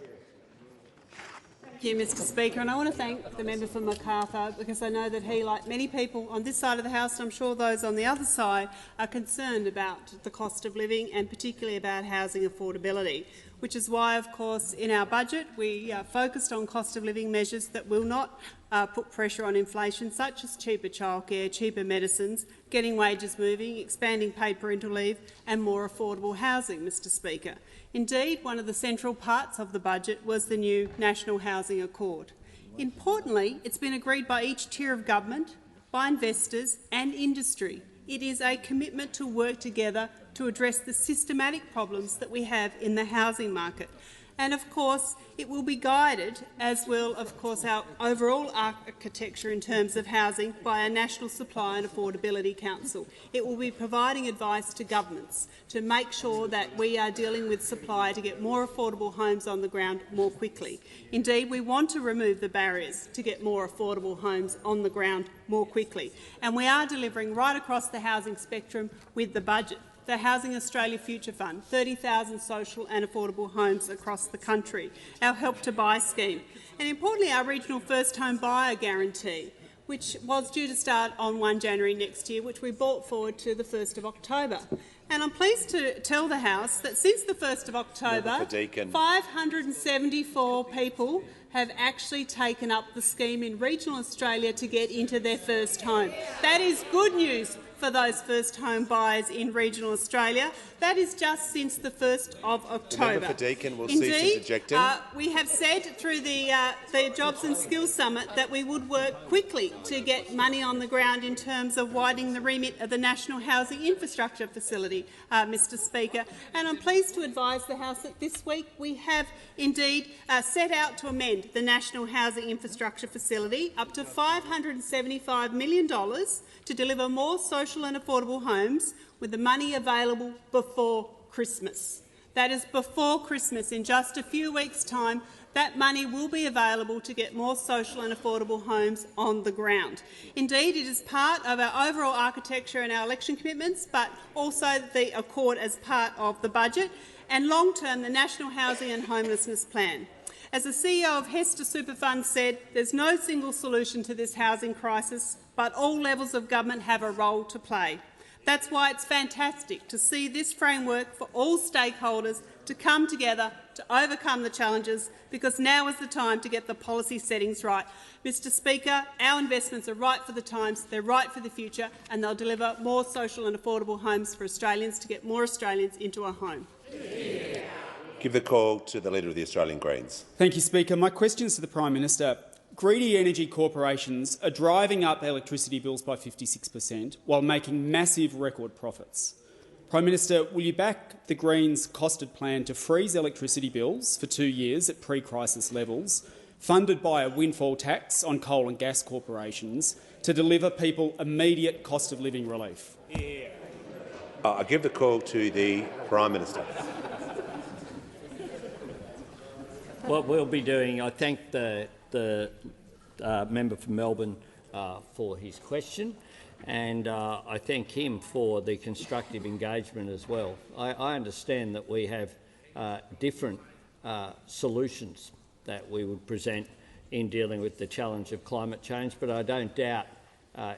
Thank you, Mr Speaker. And I want to thank the member for Macarthur, because I know that he, like many people on this side of the House, and I'm sure those on the other side, are concerned about the cost of living and particularly about housing affordability, which is why, of course, in our budget we focused on cost of living measures that will not put pressure on inflation, such as cheaper childcare, cheaper medicines, getting wages moving, expanding paid parental leave and more affordable housing, Mr Speaker. Indeed, one of the central parts of the budget was the new National Housing Accord. Importantly, it's been agreed by each tier of government, by investors and industry. It is a commitment to work together to address the systematic problems that we have in the housing market. And of course, it will be guided, as will of course our overall architecture in terms of housing, by our National Supply and Affordability Council. It will be providing advice to governments to make sure that we are dealing with supply to get more affordable homes on the ground more quickly. Indeed, we want to remove the barriers to get more affordable homes on the ground more quickly. And we are delivering right across the housing spectrum with the budget. The Housing Australia Future Fund, 30,000 social and affordable homes across the country, our Help to Buy scheme, and importantly our regional first home buyer guarantee, which was due to start on 1 January next year, which we brought forward to the 1st of October. And I'm pleased to tell the House that since the 1st of October, 574 people have actually taken up the scheme in regional Australia to get into their first home. That is good news for those first home buyers in regional Australia. That is just since the 1st of October. The member for Deakin will Indeed, cease interjecting. We have said through the Jobs and Skills Summit that we would work quickly to get money on the ground in terms of widening the remit of the National Housing Infrastructure Facility, Mr Speaker. And I'm pleased to advise the House that this week we have indeed set out to amend the National Housing Infrastructure Facility up to $575 million to deliver more social and affordable homes, with the money available before Christmas. That is before Christmas. In just a few weeks' time, that money will be available to get more social and affordable homes on the ground. Indeed, it is part of our overall architecture and our election commitments, but also the Accord as part of the budget, and long-term the National Housing and Homelessness Plan. As the CEO of Hester Superfund said, there's no single solution to this housing crisis, but all levels of government have a role to play. That's why it's fantastic to see this framework for all stakeholders to come together to overcome the challenges, because now is the time to get the policy settings right. Mr Speaker, our investments are right for the times, they're right for the future, and they'll deliver more social and affordable homes for Australians to get more Australians into a home. Give the call to the Leader of the Australian Greens. Thank you, Speaker. My question is to the Prime Minister. Greedy energy corporations are driving up electricity bills by 56% while making massive record profits. Prime Minister, will you back the Greens' costed plan to freeze electricity bills for 2 years at pre-crisis levels, funded by a windfall tax on coal and gas corporations, to deliver people immediate cost of living relief? I give the call to the Prime Minister. What we'll be doing, I thank the member from Melbourne for his question, and I thank him for the constructive engagement as well. I understand that we have different solutions that we would present in dealing with the challenge of climate change, but I don't doubt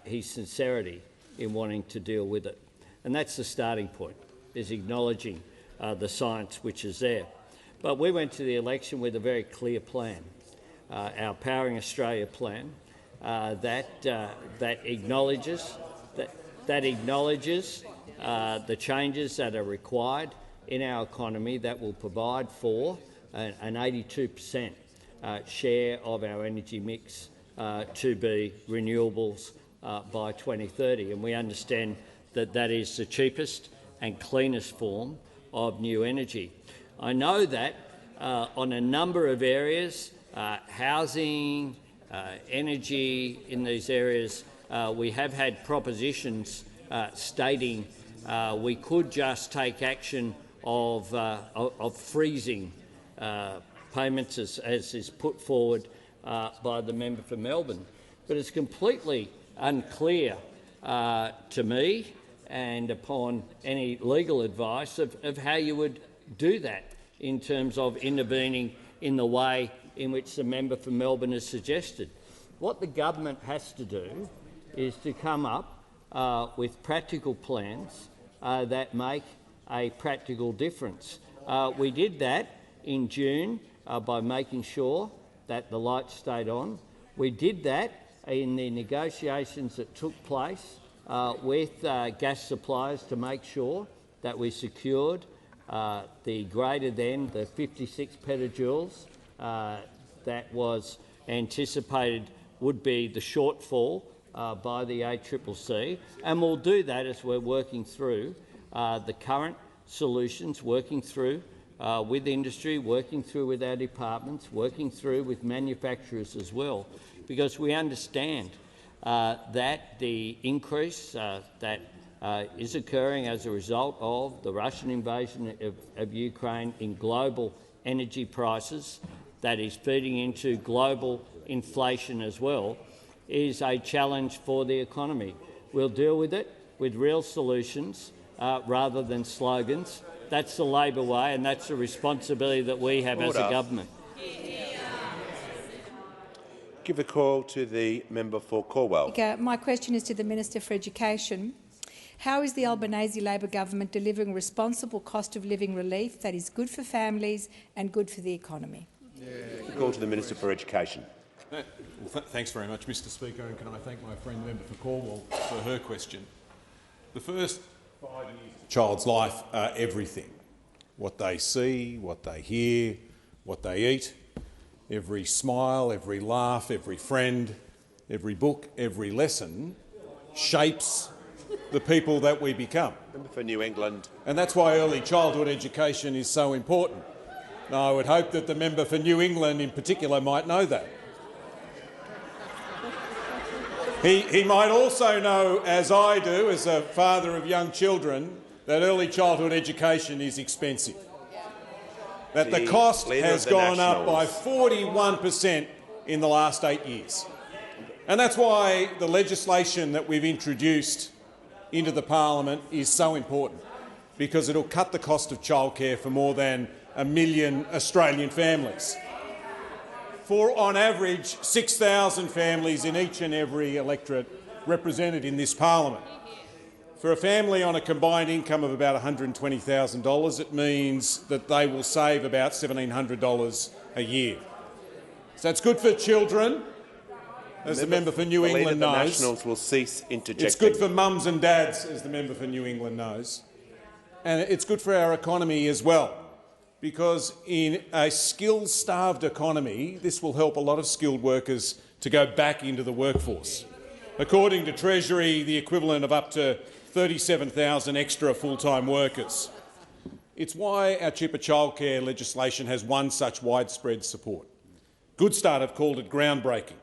his sincerity in wanting to deal with it. And that's the starting point, is acknowledging the science which is there. But we went to the election with a very clear plan, our Powering Australia plan, that acknowledges the changes that are required in our economy that will provide for an 82% share of our energy mix to be renewables by 2030. And we understand that that is the cheapest and cleanest form of new energy. I know that on a number of areas, housing, energy, in these areas, we have had propositions stating we could just take action of freezing payments as is put forward by the member for Melbourne. But it's completely unclear to me and upon any legal advice of how you would do that in terms of intervening in the way in which the member for Melbourne has suggested. What the government has to do is to come up with practical plans that make a practical difference. We did that in June by making sure that the lights stayed on. We did that in the negotiations that took place with gas suppliers to make sure that we secured the greater than the 56 petajoules that was anticipated would be the shortfall by the ACCC, and we'll do that as we're working through the current solutions, working through with industry, working through with our departments, working through with manufacturers as well, because we understand that the increase that is occurring as a result of the Russian invasion of Ukraine in global energy prices, that is feeding into global inflation as well, is a challenge for the economy. We'll deal with it with real solutions rather than slogans. That's the Labor way, and that's the responsibility that we have as a government. Give a call to the member for Corwell. My question is to the Minister for Education. How is the Albanese Labor government delivering responsible cost of living relief that is good for families and good for the economy? Give a call to the Minister for Education. Well, thanks very much, Mr Speaker, and can I thank my friend the member for Cornwall for her question. The first 5 years of a child's life are everything. What they see, what they hear, what they eat, every smile, every laugh, every friend, every book, every lesson shapes the people that we become. Member for New England. And that's why early childhood education is so important. Now, I would hope that the member for New England in particular might know that. He might also know, as I do, as a father of young children, that early childhood education is expensive. That the cost has gone up by 41% in the last 8 years. And that's why the legislation that we've introduced into the parliament is so important, because it'll cut the cost of childcare for more than 1 million Australian families. For, on average, 6,000 families in each and every electorate represented in this parliament. For a family on a combined income of about $120,000, it means that they will save about $1,700 a year. So it's good for children, as the member for New England knows. The Nationals will cease interjecting. It's good for mums and dads, as the member for New England knows. And it's good for our economy as well, because in a skills-starved economy, this will help a lot of skilled workers to go back into the workforce. According to Treasury, the equivalent of up to 37,000 extra full-time workers. It's why our cheaper childcare legislation has won such widespread support. Good Start have called it groundbreaking.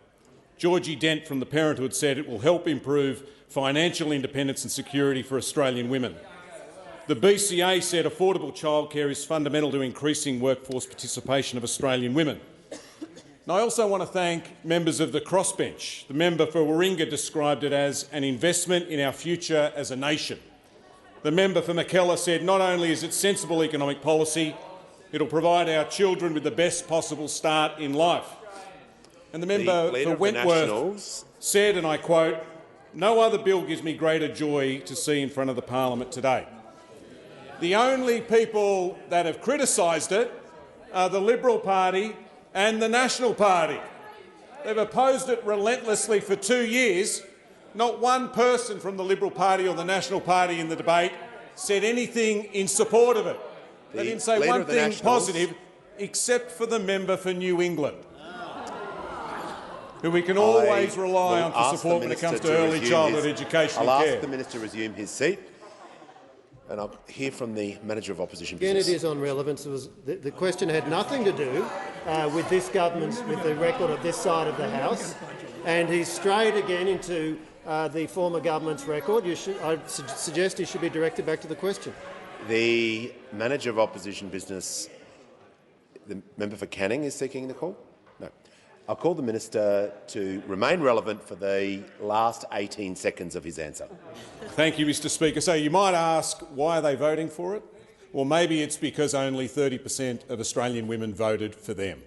Georgie Dent from the Parenthood said it will help improve financial independence and security for Australian women. The BCA said affordable childcare is fundamental to increasing workforce participation of Australian women. And I also want to thank members of the crossbench. The member for Warringah described it as an investment in our future as a nation. The member for Mackellar said not only is it sensible economic policy, it will provide our children with the best possible start in life. And the member for Wentworth said, and I quote, "No other bill gives me greater joy to see in front of the parliament today." The only people that have criticised it are the Liberal Party and the National Party. They've opposed it relentlessly for 2 years. Not one person from the Liberal Party or the National Party in the debate said anything in support of it. They didn't say one thing positive, except for the member for New England, who we can always rely on for support when it comes to early childhood education and care. I'll ask the minister to resume his seat, and I'll hear from the Manager of Opposition Business. Again, it is on relevance. The question had nothing to do with this government, with the record of this side of the House, and he's strayed again into the former government's record. I suggest he should be directed back to the question. The Manager of Opposition Business, the member for Canning, is seeking the call? No. I'll call the minister to remain relevant for the last 18 seconds of his answer. Thank you, Mr Speaker. So you might ask, why are they voting for it? Well, maybe it's because only 30% of Australian women voted for them.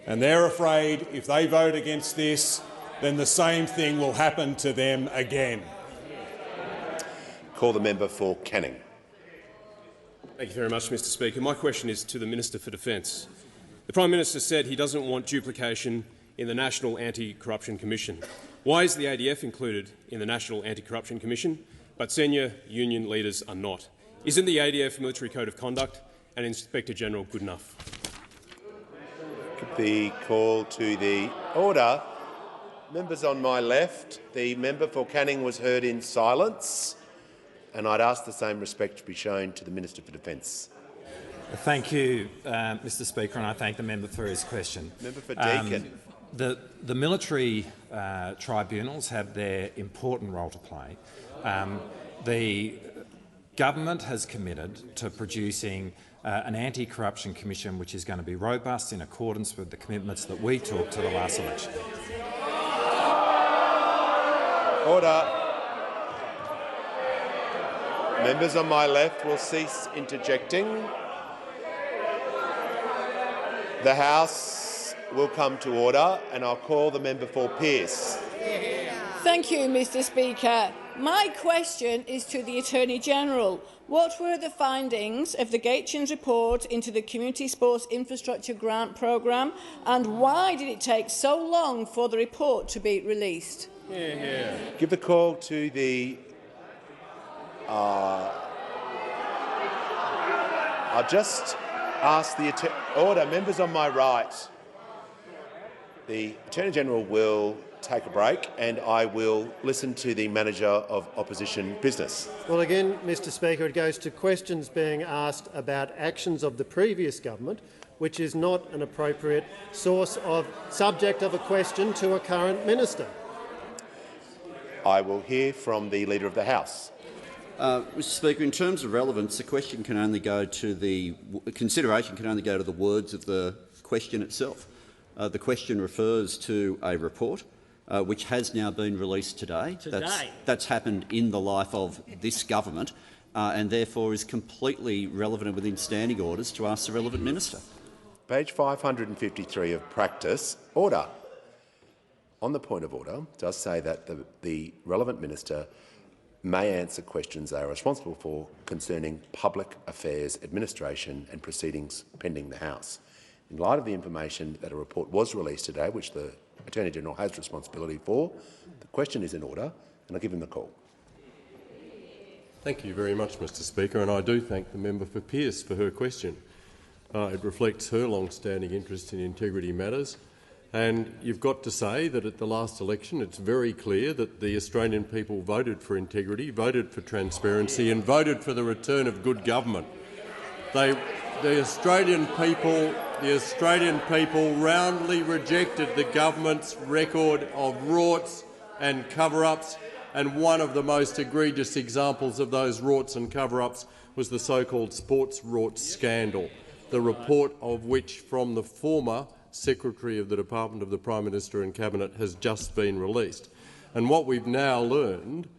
And they're afraid if they vote against this, then the same thing will happen to them again. Call the member for Canning. Thank you very much, Mr Speaker. My question is to the Minister for Defence. The Prime Minister said he doesn't want duplication in the National Anti-Corruption Commission. Why is the ADF included in the National Anti-Corruption Commission, but senior union leaders are not? Isn't the ADF Military Code of Conduct and Inspector General good enough? The call to the order. Members on my left, the member for Canning was heard in silence, and I'd ask the same respect to be shown to the Minister for Defence. Thank you, Mr Speaker, and I thank the member for his question. Member for Deakin. The military tribunals have their important role to play. The government has committed to producing an anti-corruption commission which is going to be robust in accordance with the commitments that we took to the last election. Order. Members on my left will cease interjecting. The House will come to order, and I'll call the member for Pearce. Thank you, Mr Speaker. My question is to the Attorney-General. What were the findings of the Gaetjens report into the Community Sports Infrastructure Grant Programme, and why did it take so long for the report to be released? Give the call to the... I'll just ask the order. Members on my right. The Attorney-General will take a break and I will listen to the Manager of Opposition Business. Well, again, Mr Speaker, it goes to questions being asked about actions of the previous government, which is not an appropriate subject of a question to a current minister. I will hear from the Leader of the House. Mr Speaker, in terms of relevance, the question can only go to the consideration can only go to the words of the question itself. The question refers to a report which has now been released today. That's happened in the life of this government and therefore is completely relevant and within standing orders to ask the relevant minister. Page 553 of practice. Order. On the point of order, does say that the relevant minister may answer questions they are responsible for concerning public affairs, administration and proceedings pending the House. In light of the information that a report was released today, which the Attorney-General has responsibility for, the question is in order, and I'll give him the call. Thank you very much, Mr Speaker, and I do thank the member for Pearce for her question. It reflects her long-standing interest in integrity matters. And you've got to say that at the last election it's very clear that the Australian people voted for integrity, voted for transparency and voted for the return of good government. The Australian people roundly rejected the government's record of rorts and cover-ups, and one of the most egregious examples of those rorts and cover-ups was the so-called sports rorts scandal, the report of which from the former Secretary of the Department of the Prime Minister and Cabinet has just been released. And what we've now learned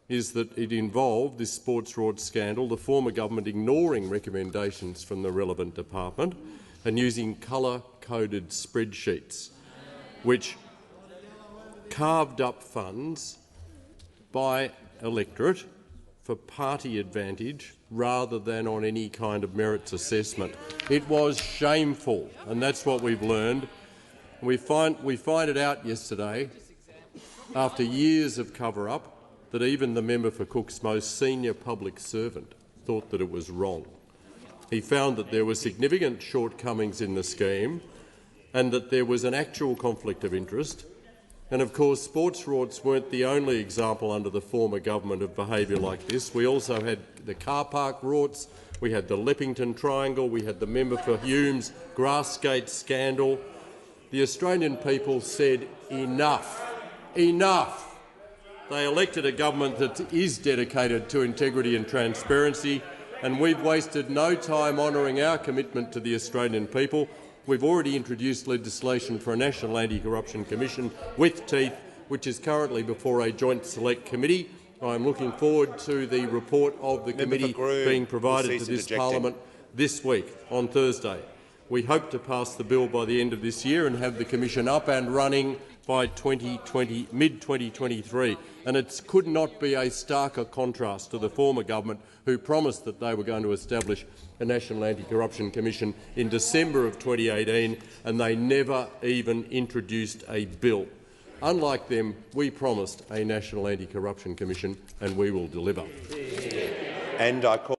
is that it involved, this sports rorts scandal, the former government ignoring recommendations from the relevant department and using colour-coded spreadsheets which carved up funds by electorate for party advantage rather than on any kind of merits assessment. It was shameful, and that's what we've learned. We find it out yesterday, after years of cover-up, that even the member for Cook's most senior public servant thought that it was wrong. He found that there were significant shortcomings in the scheme and that there was an actual conflict of interest. And of course, sports rorts weren't the only example under the former government of behaviour like this. We also had the car park rorts, we had the Leppington Triangle, we had the member for Hume's Grassgate scandal. The Australian people said enough. Enough. They elected a government that is dedicated to integrity and transparency, and we've wasted no time honouring our commitment to the Australian people We've already introduced legislation for a National Anti-Corruption Commission with teeth, which is currently before a joint select committee. I am looking forward to the report of the committee being provided to this parliament this week on Thursday. We hope to pass the bill by the end of this year and have the commission up and running by mid-2023. And it could not be a starker contrast to the former government, who promised that they were going to establish a National Anti-Corruption Commission in December of 2018, and they never even introduced a bill. Unlike them, we promised a National Anti-Corruption Commission, and we will deliver. And I call